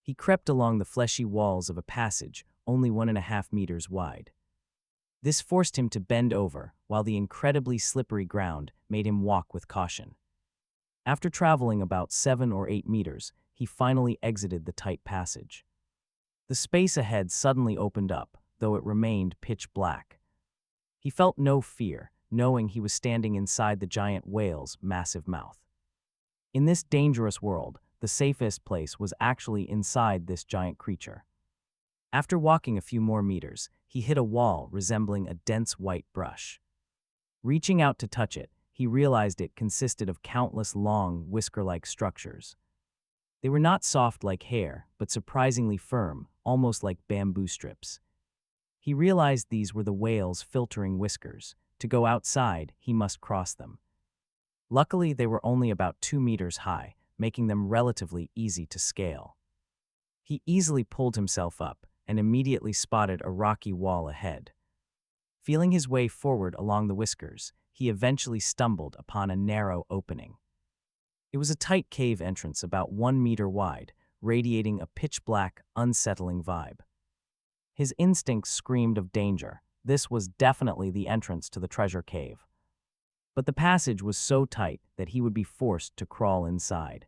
He crept along the fleshy walls of a passage only 1.5 meters wide. This forced him to bend over, while the incredibly slippery ground made him walk with caution. After traveling about 7 or 8 meters, he finally exited the tight passage. The space ahead suddenly opened up, though it remained pitch black. He felt no fear, knowing he was standing inside the giant whale's massive mouth. In this dangerous world, the safest place was actually inside this giant creature. After walking a few more meters, he hit a wall resembling a dense white brush. Reaching out to touch it, he realized it consisted of countless long, whisker-like structures. They were not soft like hair, but surprisingly firm, almost like bamboo strips. He realized these were the whale's filtering whiskers. To go outside, he must cross them. Luckily, they were only about 2 meters high, making them relatively easy to scale. He easily pulled himself up and immediately spotted a rocky wall ahead. Feeling his way forward along the whiskers, he eventually stumbled upon a narrow opening. It was a tight cave entrance about 1 meter wide, radiating a pitch-black, unsettling vibe. His instincts screamed of danger. This was definitely the entrance to the treasure cave. But the passage was so tight that he would be forced to crawl inside.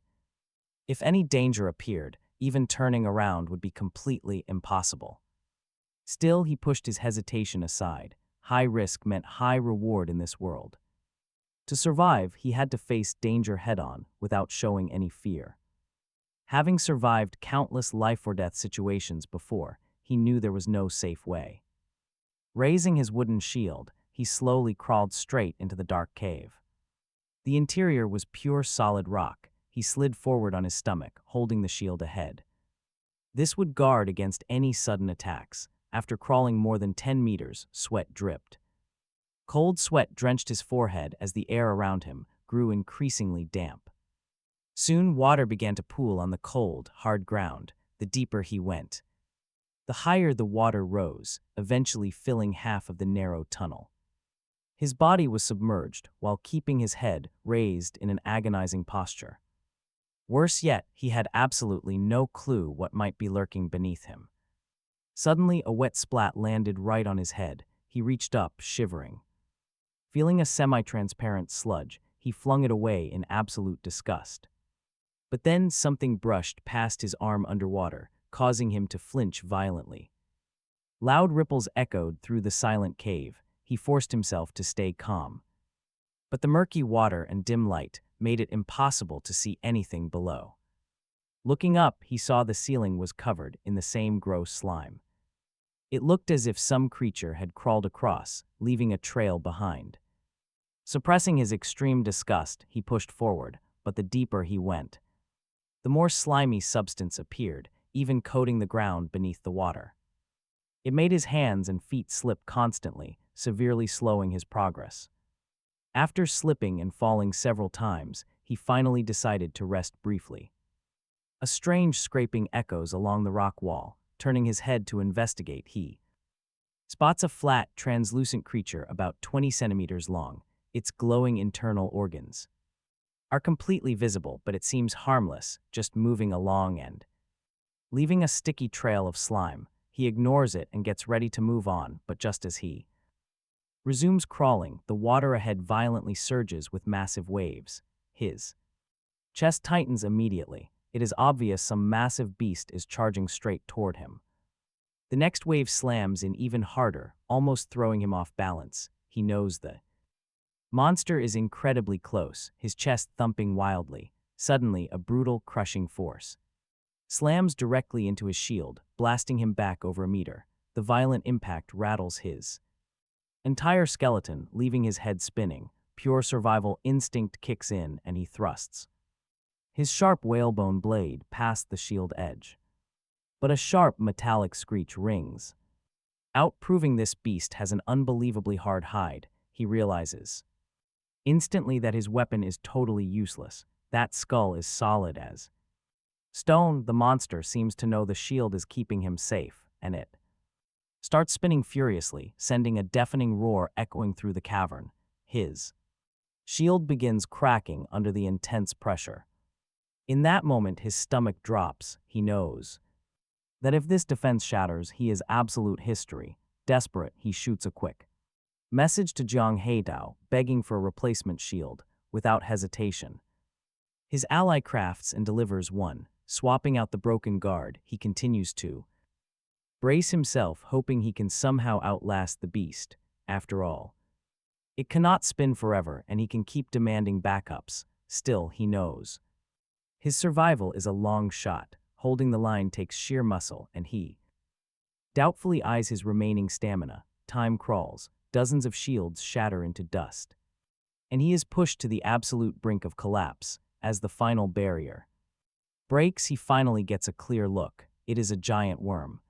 If any danger appeared, even turning around would be completely impossible. Still, he pushed his hesitation aside. High risk meant high reward in this world. To survive, he had to face danger head-on without showing any fear. Having survived countless life-or-death situations before, he knew there was no safe way. Raising his wooden shield, he slowly crawled straight into the dark cave. The interior was pure solid rock. He slid forward on his stomach, holding the shield ahead. This would guard against any sudden attacks. After crawling more than 10 meters, sweat dripped. Cold sweat drenched his forehead as the air around him grew increasingly damp. Soon, water began to pool on the cold, hard ground, the deeper he went. The higher the water rose, eventually filling half of the narrow tunnel. His body was submerged while keeping his head raised in an agonizing posture. Worse yet, he had absolutely no clue what might be lurking beneath him. Suddenly, a wet splat landed right on his head. He reached up, shivering. Feeling a semi-transparent sludge, he flung it away in absolute disgust. But then something brushed past his arm underwater, causing him to flinch violently. Loud ripples echoed through the silent cave. He forced himself to stay calm. But the murky water and dim light made it impossible to see anything below. Looking up, he saw the ceiling was covered in the same gross slime. It looked as if some creature had crawled across, leaving a trail behind. Suppressing his extreme disgust, he pushed forward, but the deeper he went, the more slimy substance appeared, even coating the ground beneath the water. It made his hands and feet slip constantly, severely slowing his progress. After slipping and falling several times, he finally decided to rest briefly. A strange scraping echoes along the rock wall. Turning his head to investigate, he spots a flat, translucent creature about 20 centimeters long. Its glowing internal organs are completely visible, but it seems harmless, just moving along and leaving a sticky trail of slime. He ignores it and gets ready to move on, but just as he resumes crawling, the water ahead violently surges with massive waves. His chest tightens immediately. It is obvious some massive beast is charging straight toward him. The next wave slams in even harder, almost throwing him off balance. He knows the monster is incredibly close, his chest thumping wildly. Suddenly, a brutal, crushing force slams directly into his shield, blasting him back over a meter. The violent impact rattles his entire skeleton, leaving his head spinning. Pure survival instinct kicks in, and he thrusts his sharp whalebone blade past the shield edge. But a sharp metallic screech rings out, proving this beast has an unbelievably hard hide. He realizes instantly that his weapon is totally useless. That skull is solid as stone. The monster seems to know the shield is keeping him safe, and it starts spinning furiously, sending a deafening roar echoing through the cavern. His shield begins cracking under the intense pressure. In that moment, his stomach drops. He knows that if this defense shatters, he is absolute history. Desperate, he shoots a quick message to Jiang Heidao, begging for a replacement shield. Without hesitation, his ally crafts and delivers one. Swapping out the broken guard, he continues to brace himself, hoping he can somehow outlast the beast. After all, it cannot spin forever, and he can keep demanding backups. Still, he knows his survival is a long shot. Holding the line takes sheer muscle, and he doubtfully eyes his remaining stamina. Time crawls. Dozens of shields shatter into dust, and he is pushed to the absolute brink of collapse. As the final barrier breaks, he finally gets a clear look. It is a giant worm,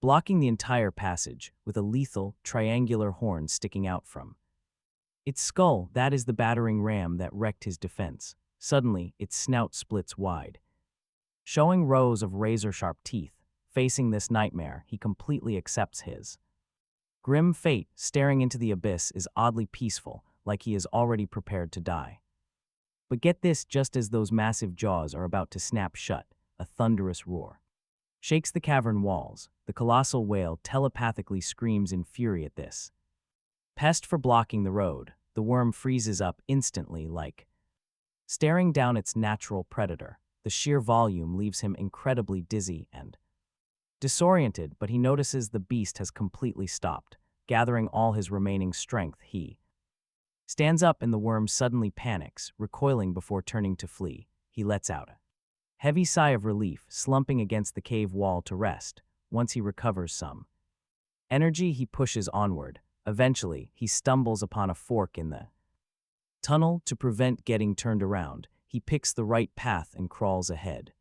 blocking the entire passage, with a lethal, triangular horn sticking out from its skull. That is the battering ram that wrecked his defense. Suddenly, its snout splits wide, showing rows of razor-sharp teeth. Facing this nightmare, he completely accepts his grim fate. Staring into the abyss is oddly peaceful, like he is already prepared to die. But get this, just as those massive jaws are about to snap shut, a thunderous roar shakes the cavern walls. The colossal whale telepathically screams in fury at this pest for blocking the road. The worm freezes up instantly, like staring down its natural predator. The sheer volume leaves him incredibly dizzy and disoriented, but he notices the beast has completely stopped. Gathering all his remaining strength, he stands up, and the worm suddenly panics, recoiling before turning to flee. He lets out a heavy sigh of relief, slumping against the cave wall to rest. Once he recovers some energy, he pushes onward. Eventually, he stumbles upon a fork in the tunnel. To prevent getting turned around, he picks the right path and crawls ahead.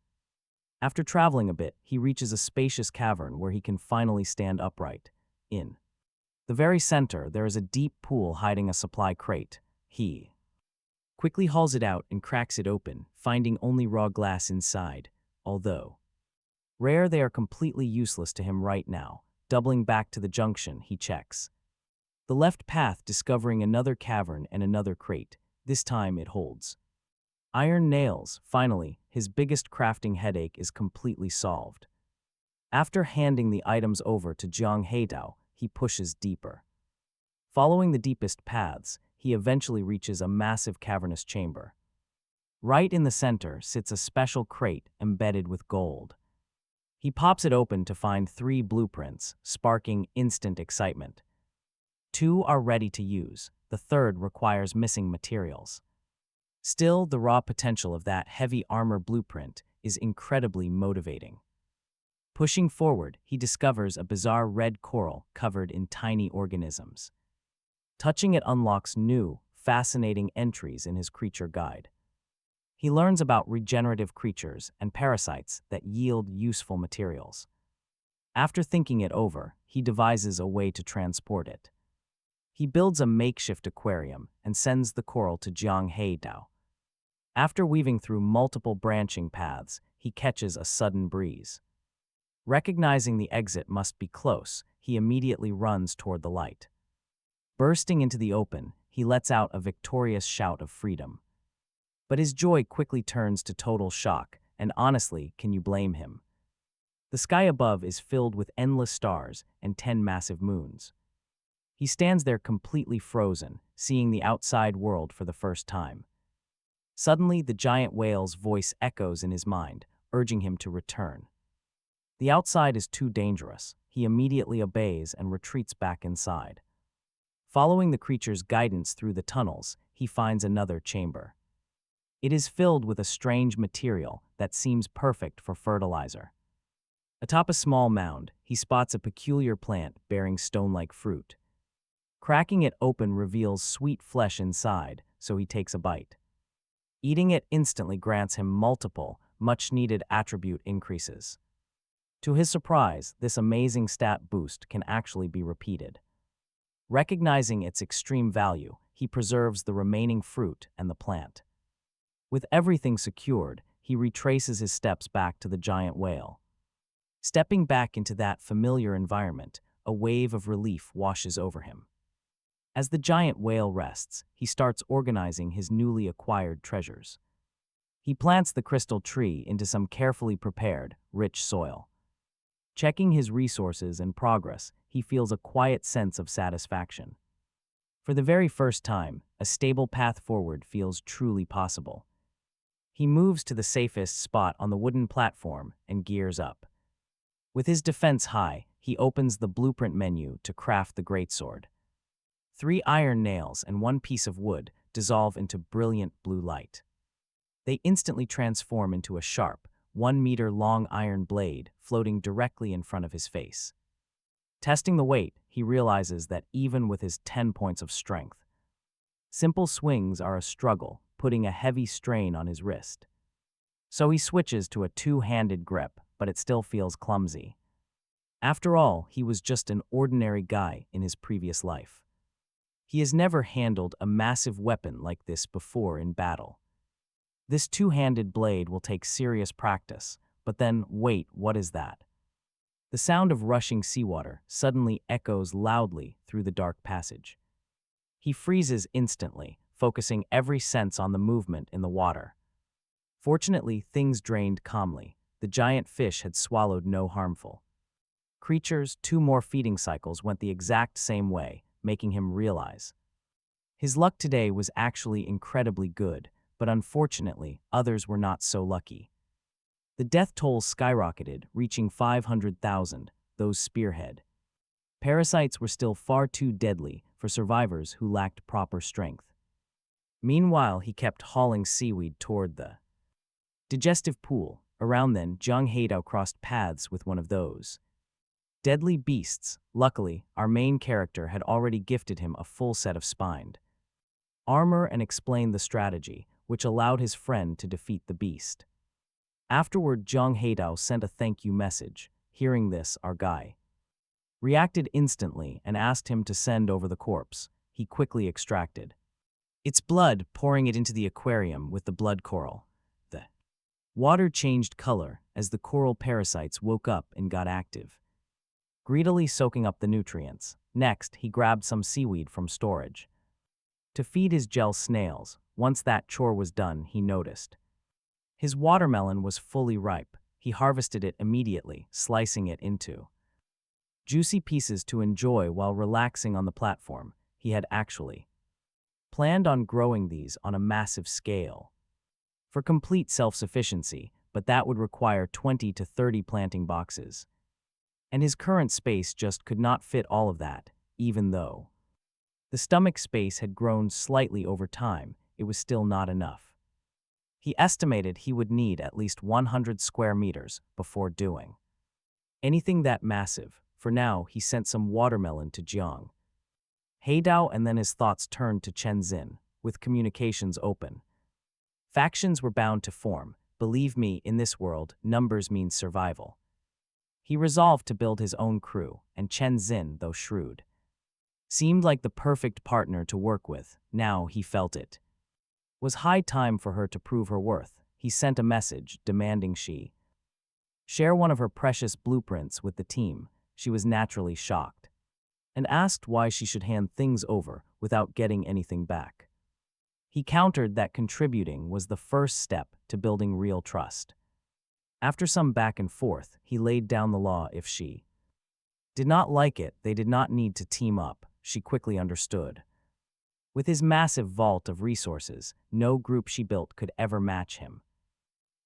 After traveling a bit, he reaches a spacious cavern where he can finally stand upright. In the very center, there is a deep pool hiding a supply crate. He quickly hauls it out and cracks it open, finding only raw glass inside. Although rare, they are completely useless to him right now. Doubling back to the junction, he checks the left path, discovering another cavern and another crate. This time it holds Iron nails, finally, his biggest crafting headache is completely solved. After handing the items over to Jiang Heidao, he pushes deeper. Following the deepest paths, he eventually reaches a massive cavernous chamber. Right in the center sits a special crate embedded with gold. He pops it open to find 3 blueprints, sparking instant excitement. 2 are ready to use, the third requires missing materials. Still, the raw potential of that heavy armor blueprint is incredibly motivating. Pushing forward, he discovers a bizarre red coral covered in tiny organisms. Touching it unlocks new, fascinating entries in his creature guide. He learns about regenerative creatures and parasites that yield useful materials. After thinking it over, he devises a way to transport it. He builds a makeshift aquarium and sends the coral to Jiang Heidao. After weaving through multiple branching paths, he catches a sudden breeze. Recognizing the exit must be close, he immediately runs toward the light. Bursting into the open, he lets out a victorious shout of freedom. But his joy quickly turns to total shock, and honestly, can you blame him? The sky above is filled with endless stars and 10 massive moons. He stands there completely frozen, seeing the outside world for the first time. Suddenly, the giant whale's voice echoes in his mind, urging him to return. The outside is too dangerous. He immediately obeys and retreats back inside. Following the creature's guidance through the tunnels, he finds another chamber. It is filled with a strange material that seems perfect for fertilizer. Atop a small mound, he spots a peculiar plant bearing stone-like fruit. Cracking it open reveals sweet flesh inside, so he takes a bite. Eating it instantly grants him multiple, much-needed attribute increases. To his surprise, this amazing stat boost can actually be repeated. Recognizing its extreme value, he preserves the remaining fruit and the plant. With everything secured, he retraces his steps back to the giant whale. Stepping back into that familiar environment, a wave of relief washes over him. As the giant whale rests, he starts organizing his newly acquired treasures. He plants the crystal tree into some carefully prepared, rich soil. Checking his resources and progress, he feels a quiet sense of satisfaction. For the very first time, a stable path forward feels truly possible. He moves to the safest spot on the wooden platform and gears up. With his defense high, he opens the blueprint menu to craft the greatsword. 3 iron nails and 1 piece of wood dissolve into brilliant blue light. They instantly transform into a sharp, 1-meter-long iron blade floating directly in front of his face. Testing the weight, he realizes that even with his 10 points of strength, simple swings are a struggle, putting a heavy strain on his wrist. So he switches to a 2-handed grip, but it still feels clumsy. After all, he was just an ordinary guy in his previous life. He has never handled a massive weapon like this before in battle. This 2-handed blade will take serious practice, but then, wait, what is that? The sound of rushing seawater suddenly echoes loudly through the dark passage. He freezes instantly, focusing every sense on the movement in the water. Fortunately, things drained calmly. The giant fish had swallowed no harmful creatures. 2 more feeding cycles went the exact same way, making him realize his luck today was actually incredibly good, but unfortunately, others were not so lucky. The death toll skyrocketed, reaching 500,000, those spearhead. Parasites were still far too deadly for survivors who lacked proper strength. Meanwhile, he kept hauling seaweed toward the digestive pool. Around then, Jiang Heidao crossed paths with one of those deadly beasts. Luckily, our main character had already gifted him a full set of spined armor and explained the strategy, which allowed his friend to defeat the beast. Afterward, Jiang Heidao sent a thank you message. Hearing this, our guy reacted instantly and asked him to send over the corpse. He quickly extracted its blood, pouring it into the aquarium with the blood coral. The water changed color as the coral parasites woke up and got active, greedily soaking up the nutrients. Next, he grabbed some seaweed from storage to feed his gel snails. Once that chore was done, he noticed. His watermelon was fully ripe. He harvested it immediately, slicing it into juicy pieces to enjoy while relaxing on the platform. He had actually planned on growing these on a massive scale for complete self-sufficiency, but that would require 20 to 30 planting boxes. And his current space just could not fit all of that, even though the stomach space had grown slightly over time. It was still not enough. He estimated he would need at least 100 square meters before doing anything that massive. For now, he sent some watermelon to Jiang Heidao, and then his thoughts turned to Chen Xin, with communications open. Factions were bound to form. Believe me, in this world, numbers mean survival. He resolved to build his own crew, and Chen Xin, though shrewd, seemed like the perfect partner to work with. Now he felt it was high time for her to prove her worth. He sent a message demanding she share one of her precious blueprints with the team. She was naturally shocked and asked why she should hand things over without getting anything back. He countered that contributing was the first step to building real trust. After some back and forth, he laid down the law. If she did not like it, they did not need to team up. She quickly understood. With his massive vault of resources, no group she built could ever match him.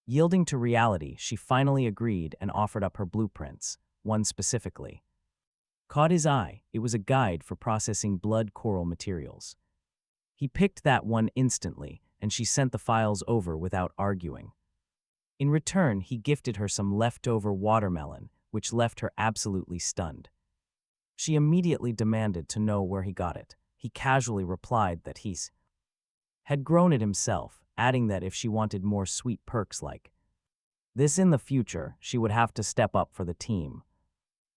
Yielding to reality, she finally agreed and offered up her blueprints. One specifically caught his eye. It was a guide for processing blood coral materials. He picked that one instantly, and she sent the files over without arguing. In return, he gifted her some leftover watermelon, which left her absolutely stunned. She immediately demanded to know where he got it. He casually replied that he had grown it himself, adding that if she wanted more sweet perks like this in the future, she would have to step up for the team.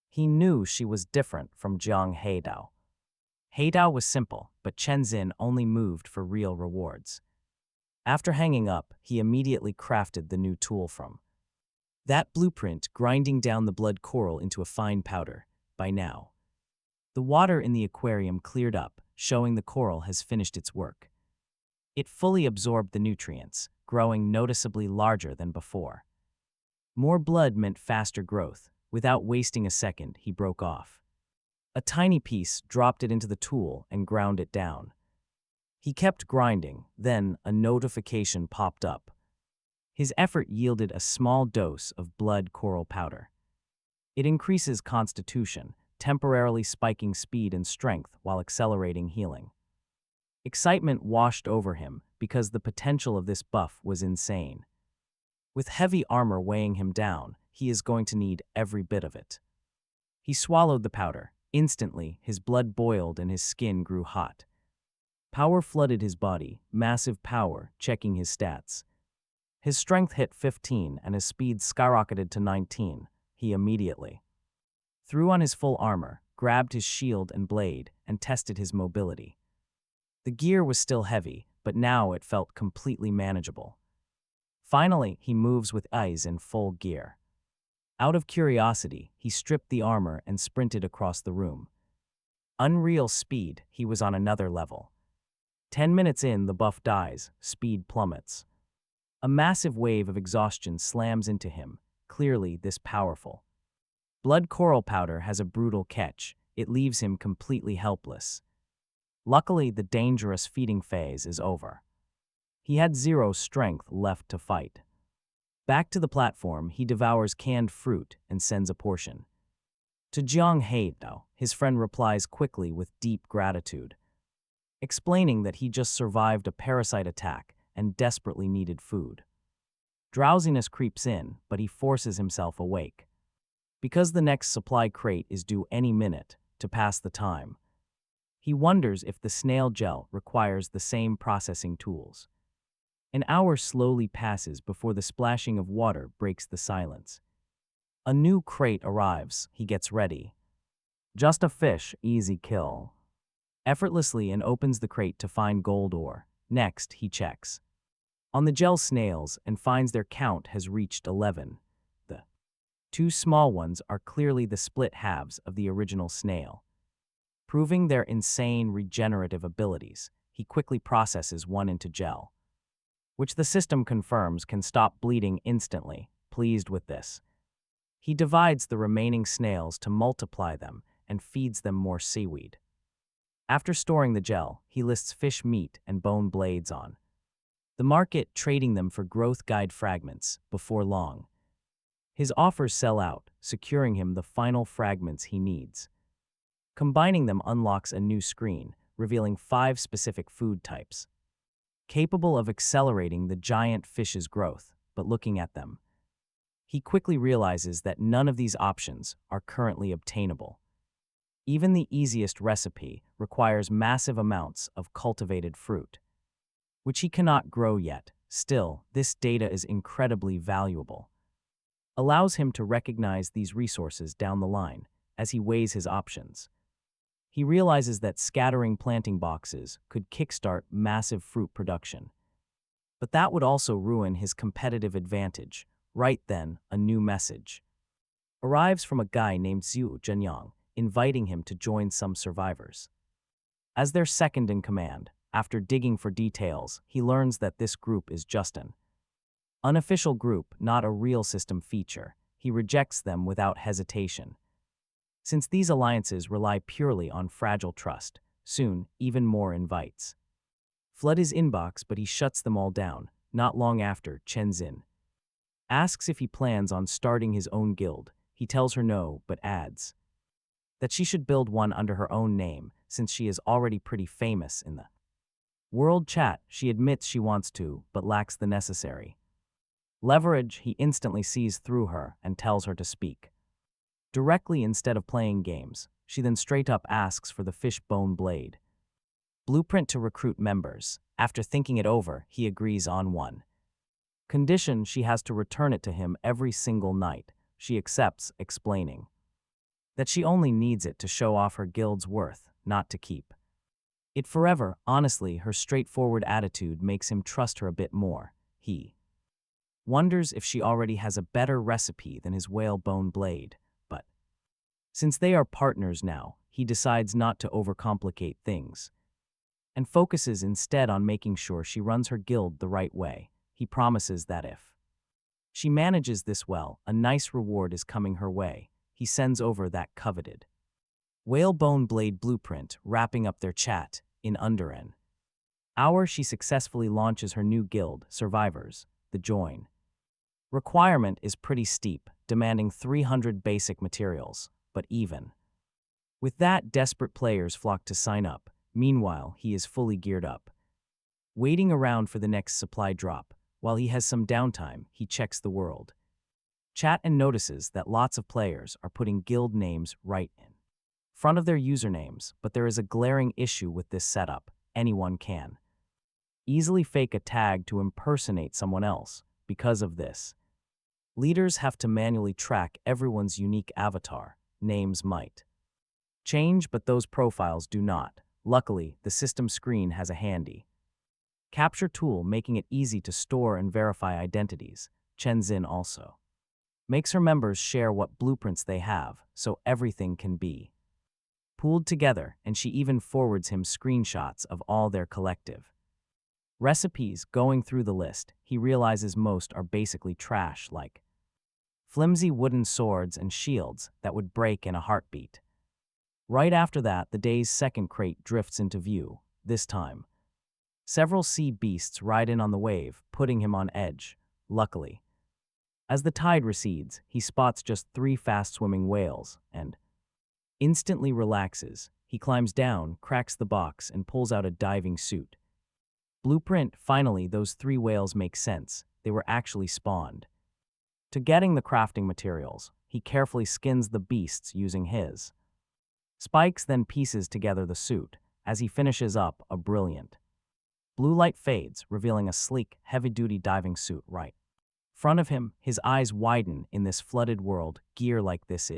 He knew she was different from Jiang Heidao. Heidao was simple, but Chen Xin only moved for real rewards. After hanging up, he immediately crafted the new tool from that blueprint, grinding down the blood coral into a fine powder. By now, the water in the aquarium cleared up, showing the coral has finished its work. It fully absorbed the nutrients, growing noticeably larger than before. More blood meant faster growth. Without wasting a second, he broke off a tiny piece, dropped it into the tool, and ground it down. He kept grinding. Then a notification popped up. His effort yielded a small dose of blood coral powder. It increases constitution, temporarily spiking speed and strength while accelerating healing. Excitement washed over him because the potential of this buff was insane. With heavy armor weighing him down, he is going to need every bit of it. He swallowed the powder. Instantly, his blood boiled and his skin grew hot. Power flooded his body, massive power, checking his stats. His strength hit 15 and his speed skyrocketed to 19. He immediately threw on his full armor, grabbed his shield and blade, and tested his mobility. The gear was still heavy, but now it felt completely manageable. Finally, he moves with eyes in full gear. Out of curiosity, he stripped the armor and sprinted across the room. Unreal speed, he was on another level. 10 minutes in, the buff dies, speed plummets. A massive wave of exhaustion slams into him, clearly this powerful. Blood coral powder has a brutal catch. It leaves him completely helpless. Luckily, the dangerous feeding phase is over. He had zero strength left to fight. Back to the platform, he devours canned fruit and sends a portion to Jiang Heidao. His friend replies quickly with deep gratitude, explaining that he just survived a parasite attack and desperately needed food. Drowsiness creeps in, but he forces himself awake. Because the next supply crate is due any minute, to pass the time, he wonders if the snail gel requires the same processing tools. An hour slowly passes before the splashing of water breaks the silence. A new crate arrives. He gets ready. Just a fish, easy kill. Effortlessly, and opens the crate to find gold ore. Next, he checks on the gel snails and finds their count has reached 11. The two small ones are clearly the split halves of the original snail, proving their insane regenerative abilities. he quickly processes one into gel, which the system confirms can stop bleeding instantly. Pleased with this, he divides the remaining snails to multiply them and feeds them more seaweed. After storing the gel, he lists fish meat and bone blades on the market, trading them for growth guide fragments. Before long, his offers sell out, securing him the final fragments he needs. Combining them unlocks a new screen, revealing 5 specific food types, capable of accelerating the giant fish's growth. But looking at them, he quickly realizes that none of these options are currently obtainable. Even the easiest recipe requires massive amounts of cultivated fruit, which he cannot grow yet. Still, this data is incredibly valuable, allows him to recognize these resources down the line. As he weighs his options, he realizes that scattering planting boxes could kickstart massive fruit production. But that would also ruin his competitive advantage. Right then, a new message arrives from a guy named Zhu Zhenyang, inviting him to join some survivors as their second in command. After digging for details, he learns that this group is just an unofficial group, not a real system feature. He rejects them without hesitation, since these alliances rely purely on fragile trust. Soon, even more invites flood his inbox, but he shuts them all down. Not long after, Chen Xin asks if he plans on starting his own guild. He tells her no, but adds that she should build one under her own name, since she is already pretty famous in the world chat. She admits she wants to, but lacks the necessary leverage. He instantly sees through her and tells her to speak directly instead of playing games. She then straight up asks for the fish bone blade blueprint to recruit members. After thinking it over, he agrees on one condition: she has to return it to him every single night. She accepts, explaining that she only needs it to show off her guild's worth, not to keep it forever. Honestly, her straightforward attitude makes him trust her a bit more. He wonders if she already has a better recipe than his whale bone blade, but since they are partners now, he decides not to overcomplicate things and focuses instead on making sure she runs her guild the right way. He promises that if she manages this well, a nice reward is coming her way. He sends over that coveted whale bone blade blueprint. Wrapping up their chat, in under an hour she successfully launches her new guild, Survivors. The join requirement is pretty steep, demanding 300 basic materials, but even with that, desperate players flock to sign up. Meanwhile, he is fully geared up, waiting around for the next supply drop. While he has some downtime, he checks the world chat and notices that lots of players are putting guild names right in front of their usernames. But there is a glaring issue with this setup: anyone can easily fake a tag to impersonate someone else. Because of this, leaders have to manually track everyone's unique avatar. Names might change, but those profiles do not. Luckily, the system screen has a handy capture tool, making it easy to store and verify identities. Chen Xin also makes her members share what blueprints they have, so everything can be pooled together, and she even forwards him screenshots of all their collective recipes. Going through the list, he realizes most are basically trash, like flimsy wooden swords and shields that would break in a heartbeat. Right after that, the day's second crate drifts into view. This time, several sea beasts ride in on the wave, putting him on edge. Luckily, as the tide recedes, he spots just 3 fast-swimming whales and instantly relaxes. He climbs down, cracks the box, and pulls out a diving suit blueprint. Finally, those 3 whales make sense. They were actually spawned. To getting the crafting materials, he carefully skins the beasts using his spikes, then pieces together the suit. As he finishes up, a brilliant blue light fades, revealing a sleek, heavy-duty diving suit right in front of him. His eyes widen. In this flooded world, gear like this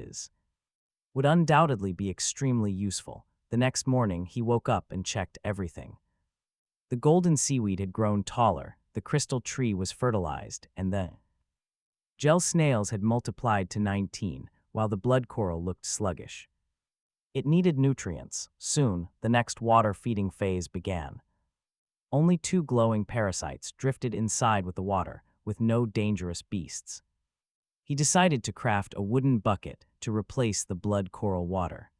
would undoubtedly be extremely useful. The next morning, he woke up and checked everything. The golden seaweed had grown taller, the crystal tree was fertilized, and the gel snails had multiplied to 19, while the blood coral looked sluggish. It needed nutrients. Soon, the next water feeding phase began. Only two glowing parasites drifted inside with the water, with no dangerous beasts. He decided to craft a wooden bucket to replace the blood coral water.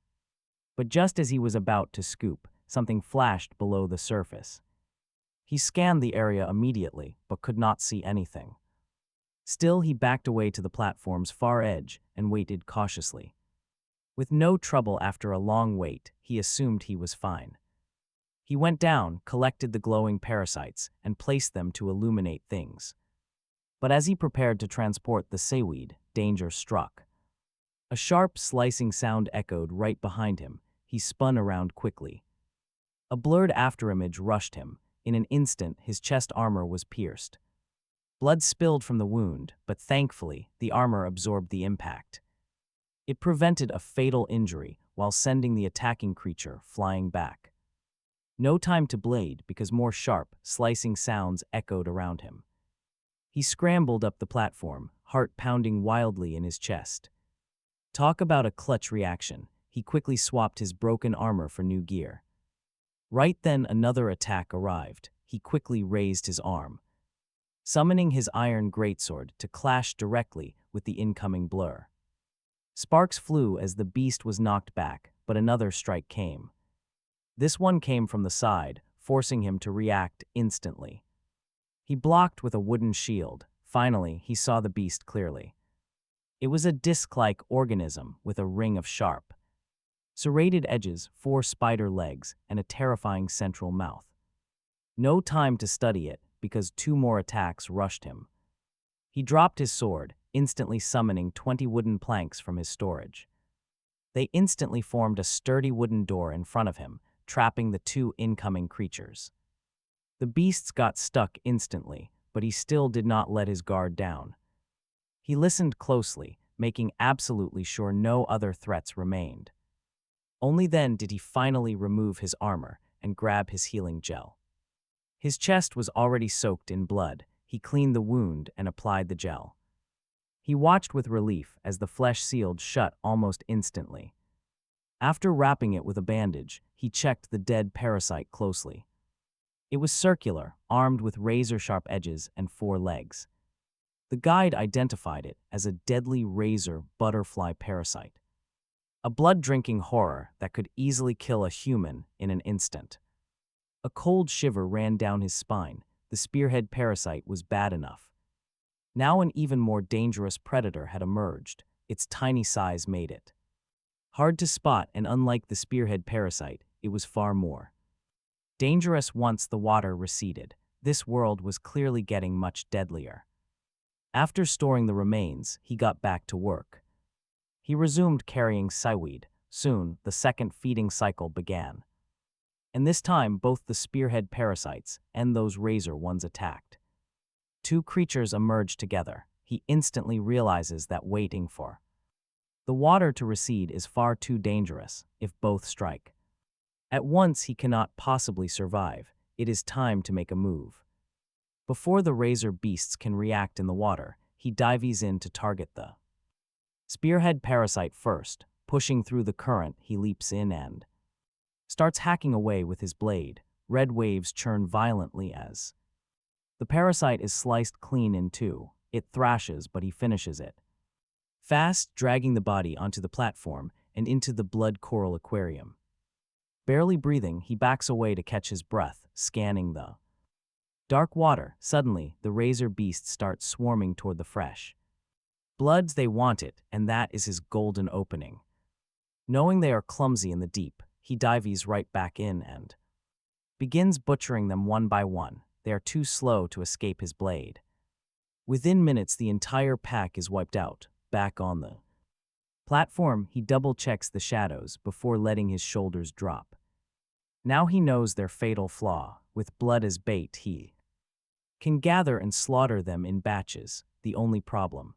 But just as he was about to scoop, something flashed below the surface. He scanned the area immediately, but could not see anything. Still, he backed away to the platform's far edge and waited cautiously. With no trouble after a long wait, he assumed he was fine. He went down, collected the glowing parasites, and placed them to illuminate things. But as he prepared to transport the seaweed, danger struck. A sharp, slicing sound echoed right behind him. He spun around quickly. A blurred afterimage rushed him. In an instant, his chest armor was pierced. Blood spilled from the wound, but thankfully, the armor absorbed the impact. It prevented a fatal injury while sending the attacking creature flying back. No time to blade because more sharp, slicing sounds echoed around him. He scrambled up the platform, heart pounding wildly in his chest. Talk about a clutch reaction. He quickly swapped his broken armor for new gear. Right then, another attack arrived. He quickly raised his arm, summoning his iron greatsword to clash directly with the incoming blur. Sparks flew as the beast was knocked back, but another strike came. This one came from the side, forcing him to react instantly. He blocked with a wooden shield. Finally, he saw the beast clearly. It was a disc-like organism with a ring of sharp, serrated edges, 4 spider legs, and a terrifying central mouth. No time to study it, because 2 more attacks rushed him. He dropped his sword, instantly summoning 20 wooden planks from his storage. They instantly formed a sturdy wooden door in front of him, trapping the 2 incoming creatures. The beasts got stuck instantly, but he still did not let his guard down. He listened closely, making absolutely sure no other threats remained. Only then did he finally remove his armor and grab his healing gel. His chest was already soaked in blood. He cleaned the wound and applied the gel. He watched with relief as the flesh sealed shut almost instantly. After wrapping it with a bandage, he checked the dead parasite closely. It was circular, armed with razor-sharp edges and 4 legs. The guide identified it as a deadly razor butterfly parasite, a blood-drinking horror that could easily kill a human in an instant. A cold shiver ran down his spine. The spearhead parasite was bad enough. Now an even more dangerous predator had emerged. Its tiny size made it hard to spot, and unlike the spearhead parasite, it was far more dangerous once the water receded. This world was clearly getting much deadlier. After storing the remains, he got back to work. He resumed carrying seaweed. Soon, the second feeding cycle began. And this time, both the spearhead parasites and those razor ones attacked. 2 creatures emerged together. He instantly realizes that waiting for the water to recede is far too dangerous if both strike at once, he cannot possibly survive. It is time to make a move. Before the razor beasts can react in the water, he dives in to target the spearhead parasite first. Pushing through the current, he leaps in and starts hacking away with his blade. Red waves churn violently as the parasite is sliced clean in 2. It thrashes, but he finishes it fast, dragging the body onto the platform and into the blood coral aquarium. Barely breathing, he backs away to catch his breath, scanning the dark water. Suddenly, the razor beasts start swarming toward the fresh bloods. They want it, and that is his golden opening. Knowing they are clumsy in the deep, he dives right back in and begins butchering them one by one. They are too slow to escape his blade. Within minutes, the entire pack is wiped out. Back on the platform, he double-checks the shadows before letting his shoulders drop. Now he knows their fatal flaw. With blood as bait, he can gather and slaughter them in batches. The only problem,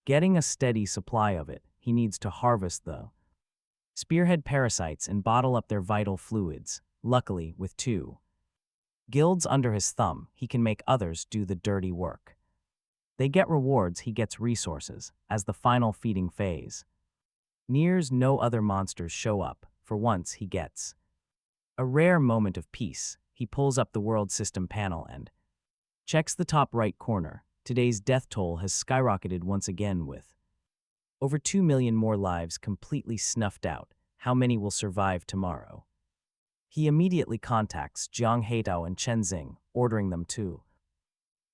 getting a steady supply of it. He needs to harvest the spearhead parasites and bottle up their vital fluids. Luckily, with 2 guilds under his thumb, he can make others do the dirty work. They get rewards, he gets resources. As the final feeding phase nears, no other monsters show up. For once, he gets a rare moment of peace. he pulls up the world system panel and checks the top right corner. Today's death toll has skyrocketed once again with over 2 million more lives completely snuffed out. How many will survive tomorrow? He immediately contacts Jiang Heitao and Chen Xing, ordering them to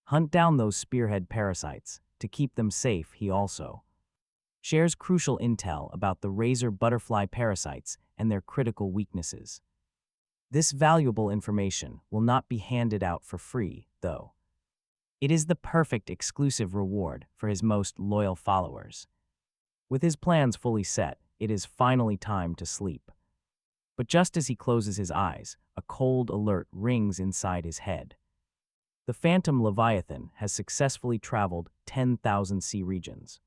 hunt down those spearhead parasites. To keep them safe, he also shares crucial intel about the razor butterfly parasites and their critical weaknesses. This valuable information will not be handed out for free, though. It is the perfect exclusive reward for his most loyal followers. With his plans fully set, it is finally time to sleep. But just as he closes his eyes, a cold alert rings inside his head. The Phantom Leviathan has successfully traveled 10,000 sea regions.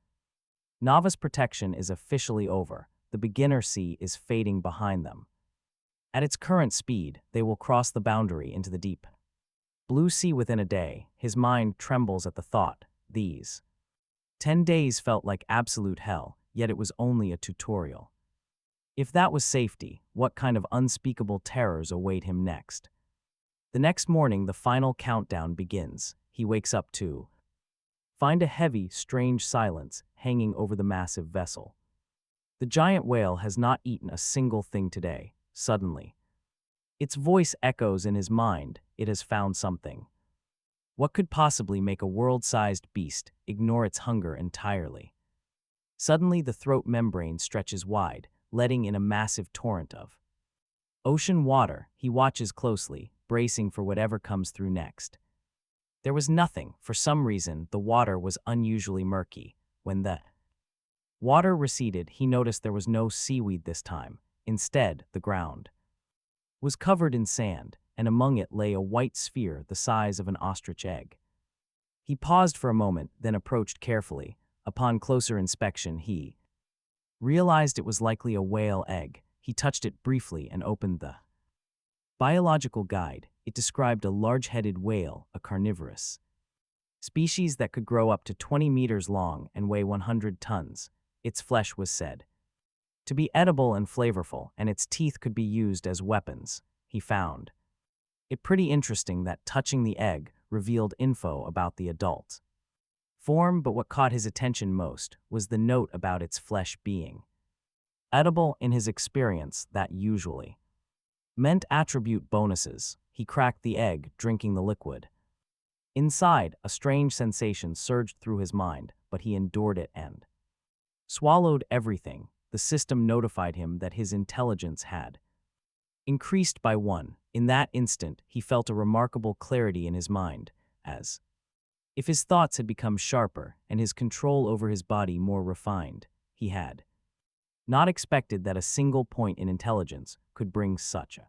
Novice protection is officially over. The beginner sea is fading behind them. At its current speed, they will cross the boundary into the deep blue sea within a day. His mind trembles at the thought. These 10 days felt like absolute hell, yet it was only a tutorial. If that was safety, what kind of unspeakable terrors await him next? The next morning, the final countdown begins. He wakes up to find a heavy, strange silence hanging over the massive vessel. The giant whale has not eaten a single thing today. Suddenly, its voice echoes in his mind. It has found something. What could possibly make a world-sized beast ignore its hunger entirely? Suddenly, the throat membrane stretches wide, letting in a massive torrent of ocean water. He watches closely, bracing for whatever comes through next. There was nothing. For some reason, the water was unusually murky. When the water receded, he noticed there was no seaweed this time. Instead, the ground was covered in sand, and among it lay a white sphere the size of an ostrich egg. He paused for a moment, then approached carefully. Upon closer inspection, he realized it was likely a whale egg. He touched it briefly and opened the biological guide. It described a large-headed whale, a carnivorous species that could grow up to 20 meters long and weigh 100 tons. Its flesh was said to be edible and flavorful, and its teeth could be used as weapons. He found it pretty interesting that touching the egg revealed info about the adult form, but what caught his attention most was the note about its flesh being edible. In his experience, that usually meant attribute bonuses. He cracked the egg, drinking the liquid. Inside, a strange sensation surged through his mind, but he endured it and swallowed everything. The system notified him that his intelligence had increased by 1. In that instant, he felt a remarkable clarity in his mind, as if his thoughts had become sharper and his control over his body more refined. He had not expected that a single point in intelligence could bring such a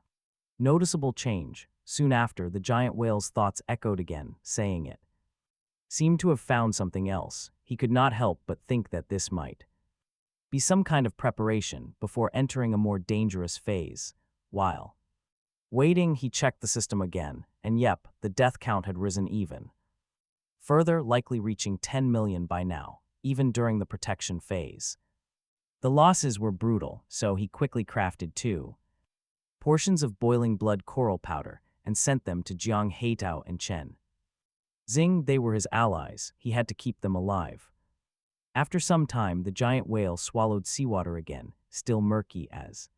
noticeable change. Soon after, the giant whale's thoughts echoed again, saying it seemed to have found something else. He could not help but think that this might be some kind of preparation before entering a more dangerous phase. While waiting, he checked the system again, and yep, the death count had risen even further, likely reaching 10 million by now, even during the protection phase. The losses were brutal, so he quickly crafted 2 portions of boiling blood coral powder and sent them to Jiang Heitao and Chen Xing. They were his allies. He had to keep them alive. After some time, the giant whale swallowed seawater again, still murky as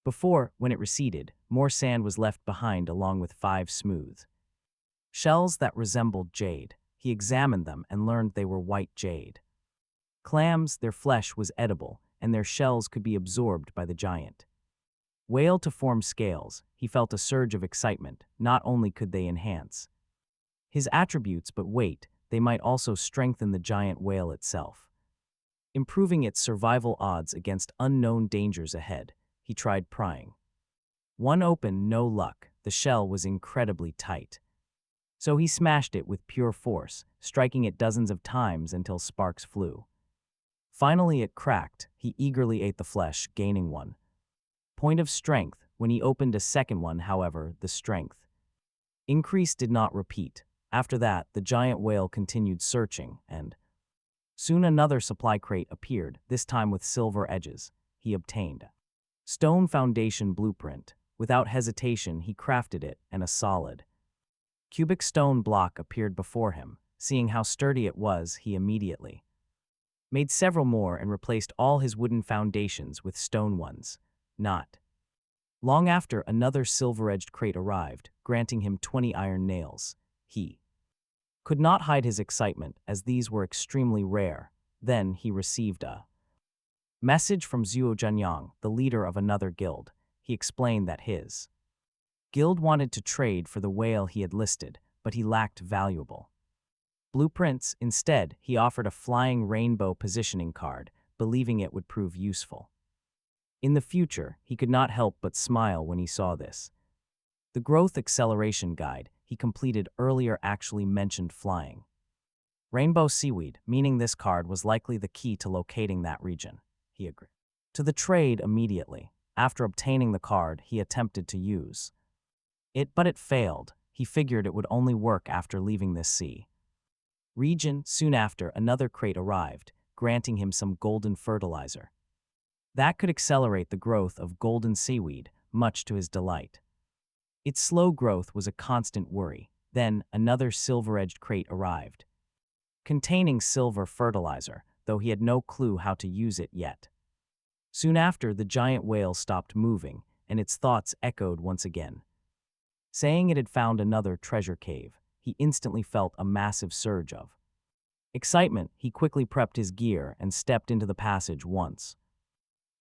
before. When it receded, more sand was left behind along with 5 smooth shells that resembled jade. He examined them and learned they were white jade clams. Their flesh was edible, and their shells could be absorbed by the giant whale to form scales. He felt a surge of excitement. Not only could they enhance his attributes, but wait, they might also strengthen the giant whale itself, improving its survival odds against unknown dangers ahead. He tried prying one open, no luck. The shell was incredibly tight. So he smashed it with pure force, striking it dozens of times until sparks flew. Finally it cracked. He eagerly ate the flesh, gaining 1 point of strength. When he opened a second one, however, the strength increase did not repeat. After that, the giant whale continued searching, and soon another supply crate appeared, this time with silver edges. He obtained a stone foundation blueprint, Without hesitation, he crafted it, and a solid, cubic stone block appeared before him. Seeing how sturdy it was, he immediately made several more and replaced all his wooden foundations with stone ones. Not long after, another silver-edged crate arrived, granting him 20 iron nails. He could not hide his excitement, as these were extremely rare. Then he received a message from Zhuo Zhenyang, the leader of another guild. He explained that his guild wanted to trade for the whale he had listed, but he lacked valuable blueprints. Instead, he offered a flying rainbow positioning card, believing it would prove useful in the future. He could not help but smile when he saw this. The growth acceleration guide he completed earlier actually mentioned flying rainbow seaweed, meaning this card was likely the key to locating that region. He agreed to the trade immediately. After obtaining the card, he attempted to use it, but it failed. He figured it would only work after leaving this sea region. Soon after, another crate arrived, granting him some golden fertilizer that could accelerate the growth of golden seaweed, much to his delight. Its slow growth was a constant worry. Then, another silver-edged crate arrived, containing silver fertilizer, though he had no clue how to use it yet. Soon after, the giant whale stopped moving, and its thoughts echoed once again, saying it had found another treasure cave. He instantly felt a massive surge of excitement. He quickly prepped his gear and stepped into the passage once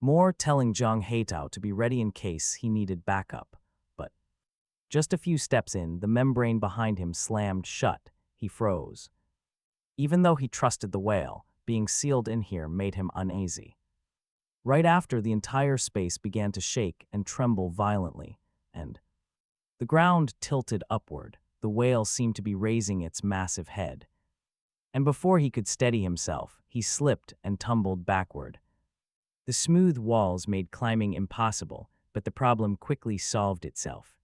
more, telling Zhang Heitao to be ready in case he needed backup. But just a few steps in, the membrane behind him slammed shut. He froze. Even though he trusted the whale, being sealed in here made him uneasy. Right after, the entire space began to shake and tremble violently, and the ground tilted upward. The whale seemed to be raising its massive head, and before he could steady himself, he slipped and tumbled backward. The smooth walls made climbing impossible, but the problem quickly solved itself.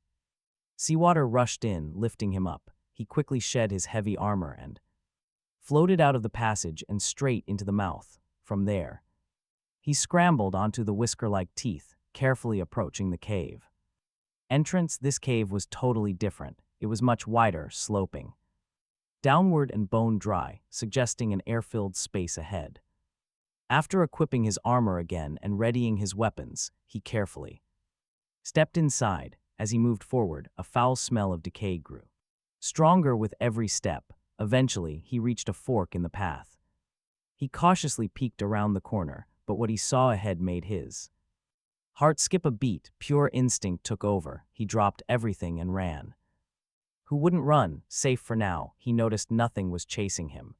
Seawater rushed in, lifting him up. He quickly shed his heavy armor and floated out of the passage and straight into the mouth. From there, he scrambled onto the whisker-like teeth, carefully approaching the cave entrance. This cave was totally different. It was much wider, sloping downward and bone-dry, suggesting an air-filled space ahead. After equipping his armor again and readying his weapons, he carefully stepped inside. As he moved forward, a foul smell of decay grew stronger with every step. Eventually, he reached a fork in the path. He cautiously peeked around the corner, but what he saw ahead made his heart skip a beat. Pure instinct took over. He dropped everything and ran. Who wouldn't run? Safe for now. He noticed nothing was chasing him.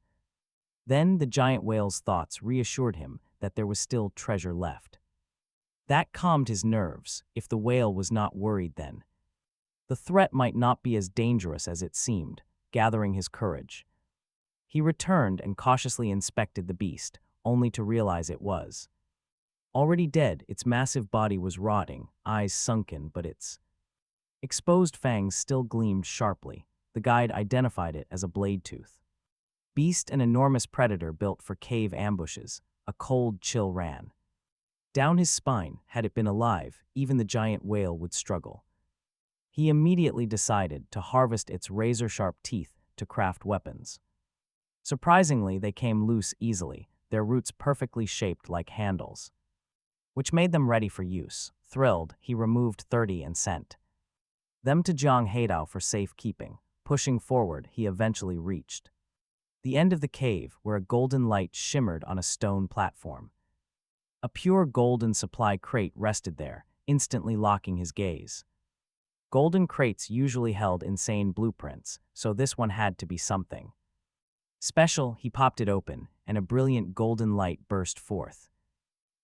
Then the giant whale's thoughts reassured him that there was still treasure left. That calmed his nerves. If the whale was not worried, then the threat might not be as dangerous as it seemed. Gathering his courage, he returned and cautiously inspected the beast, only to realize it was already dead. Its massive body was rotting, eyes sunken, but its exposed fangs still gleamed sharply. The guide identified it as a blade tooth beast, an enormous predator built for cave ambushes. A cold chill ran down his spine. Had it been alive, even the giant whale would struggle. He immediately decided to harvest its razor-sharp teeth to craft weapons. Surprisingly, they came loose easily, their roots perfectly shaped like handles, which made them ready for use. Thrilled, he removed 30 and sent them to Zhang Heitao for safekeeping. Pushing forward, he eventually reached the end of the cave, where a golden light shimmered on a stone platform. A pure golden supply crate rested there, instantly locking his gaze. Golden crates usually held insane blueprints, so this one had to be something special. He popped it open, and a brilliant golden light burst forth.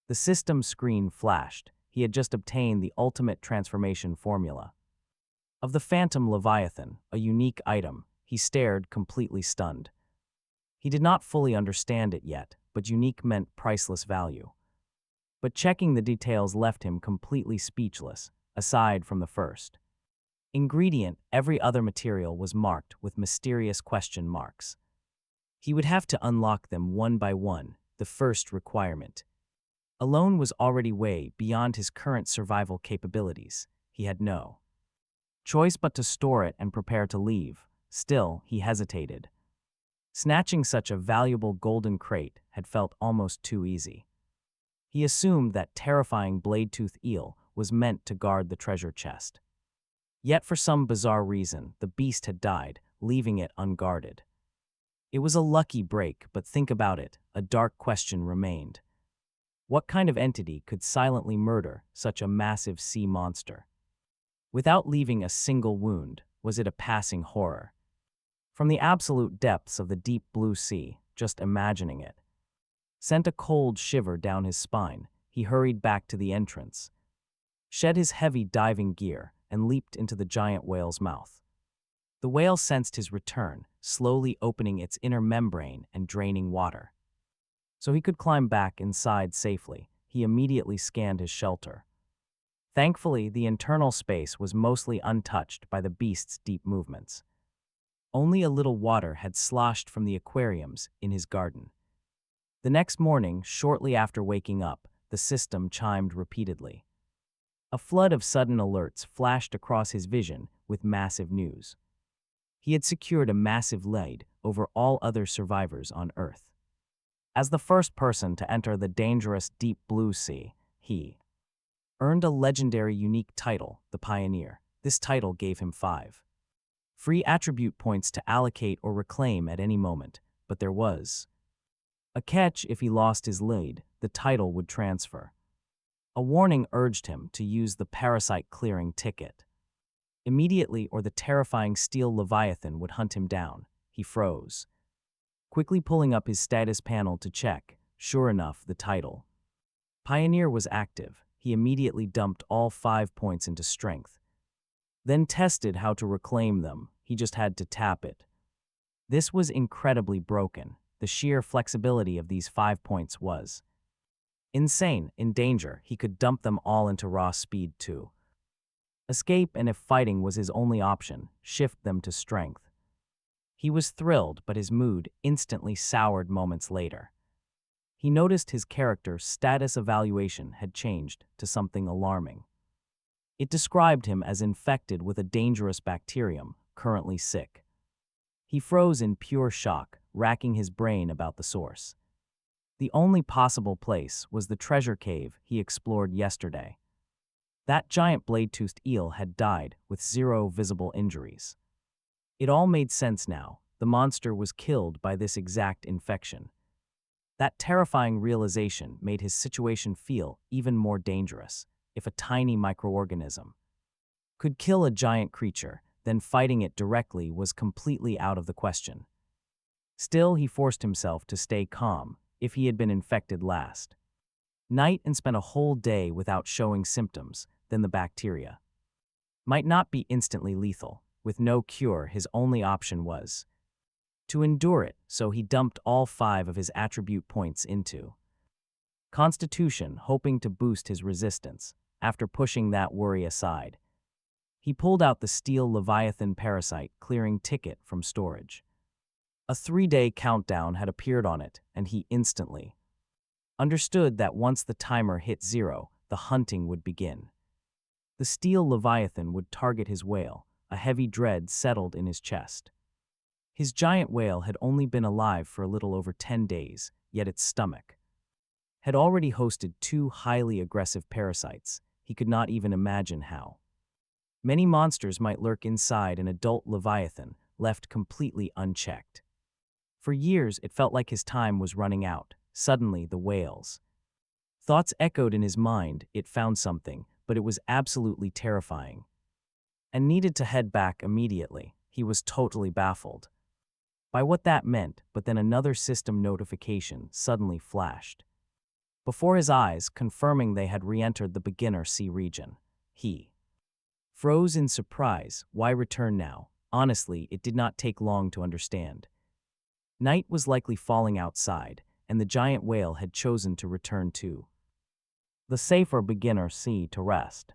The system screen flashed. He had just obtained the ultimate transformation formula of the Phantom Leviathan, a unique item. He stared, completely stunned. He did not fully understand it yet, but unique meant priceless value. But checking the details left him completely speechless. Aside from the first ingredient, every other material was marked with mysterious question marks. He would have to unlock them one by one. The first requirement alone was already way beyond his current survival capabilities. He had no choice but to store it and prepare to leave. Still, he hesitated. Snatching such a valuable golden crate had felt almost too easy. He assumed that terrifying blade-toothed eel was meant to guard the treasure chest. Yet for some bizarre reason, the beast had died, leaving it unguarded. It was a lucky break, but think about it, a dark question remained. What kind of entity could silently murder such a massive sea monster? Without leaving a single wound, was it a passing horror? From the absolute depths of the deep blue sea, just imagining it sent a cold shiver down his spine. He hurried back to the entrance, shed his heavy diving gear, and leaped into the giant whale's mouth. The whale sensed his return, slowly opening its inner membrane and draining water. So he could climb back inside safely. He immediately scanned his shelter. Thankfully, the internal space was mostly untouched by the beast's deep movements. Only a little water had sloshed from the aquariums in his garden. The next morning, shortly after waking up, the system chimed repeatedly. A flood of sudden alerts flashed across his vision with massive news. He had secured a massive lead over all other survivors on Earth. As the first person to enter the dangerous deep blue sea, he earned a legendary unique title, the Pioneer. This title gave him 5 free attribute points to allocate or reclaim at any moment, but there was a catch. If he lost his lead, the title would transfer. A warning urged him to use the parasite clearing ticket immediately, or the terrifying steel leviathan would hunt him down. He froze, quickly pulling up his status panel to check. Sure enough, the title Pioneer was active. He immediately dumped all 5 points into strength, then tested how to reclaim them. He just had to tap it. This was incredibly broken. The sheer flexibility of these 5 points was insane. In danger, he could dump them all into raw speed too. Escape, and if fighting was his only option, shift them to strength. He was thrilled, but his mood instantly soured moments later. He noticed his character's status evaluation had changed to something alarming. It described him as infected with a dangerous bacterium, currently sick. He froze in pure shock, racking his brain about the source. The only possible place was the treasure cave he explored yesterday. That giant blade-toothed eel had died with 0 visible injuries. It all made sense now. The monster was killed by this exact infection. That terrifying realization made his situation feel even more dangerous. If a tiny microorganism could kill a giant creature, then fighting it directly was completely out of the question. Still, he forced himself to stay calm. If he had been infected last night and spent a whole day without showing symptoms, then the bacteria might not be instantly lethal. With no cure, his only option was to endure it, so he dumped all 5 of his attribute points into Constitution, hoping to boost his resistance. After pushing that worry aside, he pulled out the steel Leviathan parasite clearing ticket from storage. A 3-day countdown had appeared on it, and he instantly understood that once the timer hit 0, the hunting would begin. The steel Leviathan would target his whale. A heavy dread settled in his chest. His giant whale had only been alive for a little over 10 days, yet its stomach had already hosted 2 highly aggressive parasites. He could not even imagine how many monsters might lurk inside an adult Leviathan, left completely unchecked. For years, it felt like his time was running out. Suddenly, the whale's thoughts echoed in his mind. It found something, but it was absolutely terrifying, and needed to head back immediately. He was totally baffled by what that meant, but then another system notification suddenly flashed before his eyes, confirming they had re-entered the beginner sea region. He froze in surprise. Why return now? Honestly, it did not take long to understand. Night was likely falling outside, and the giant whale had chosen to return to the safer beginner sea to rest.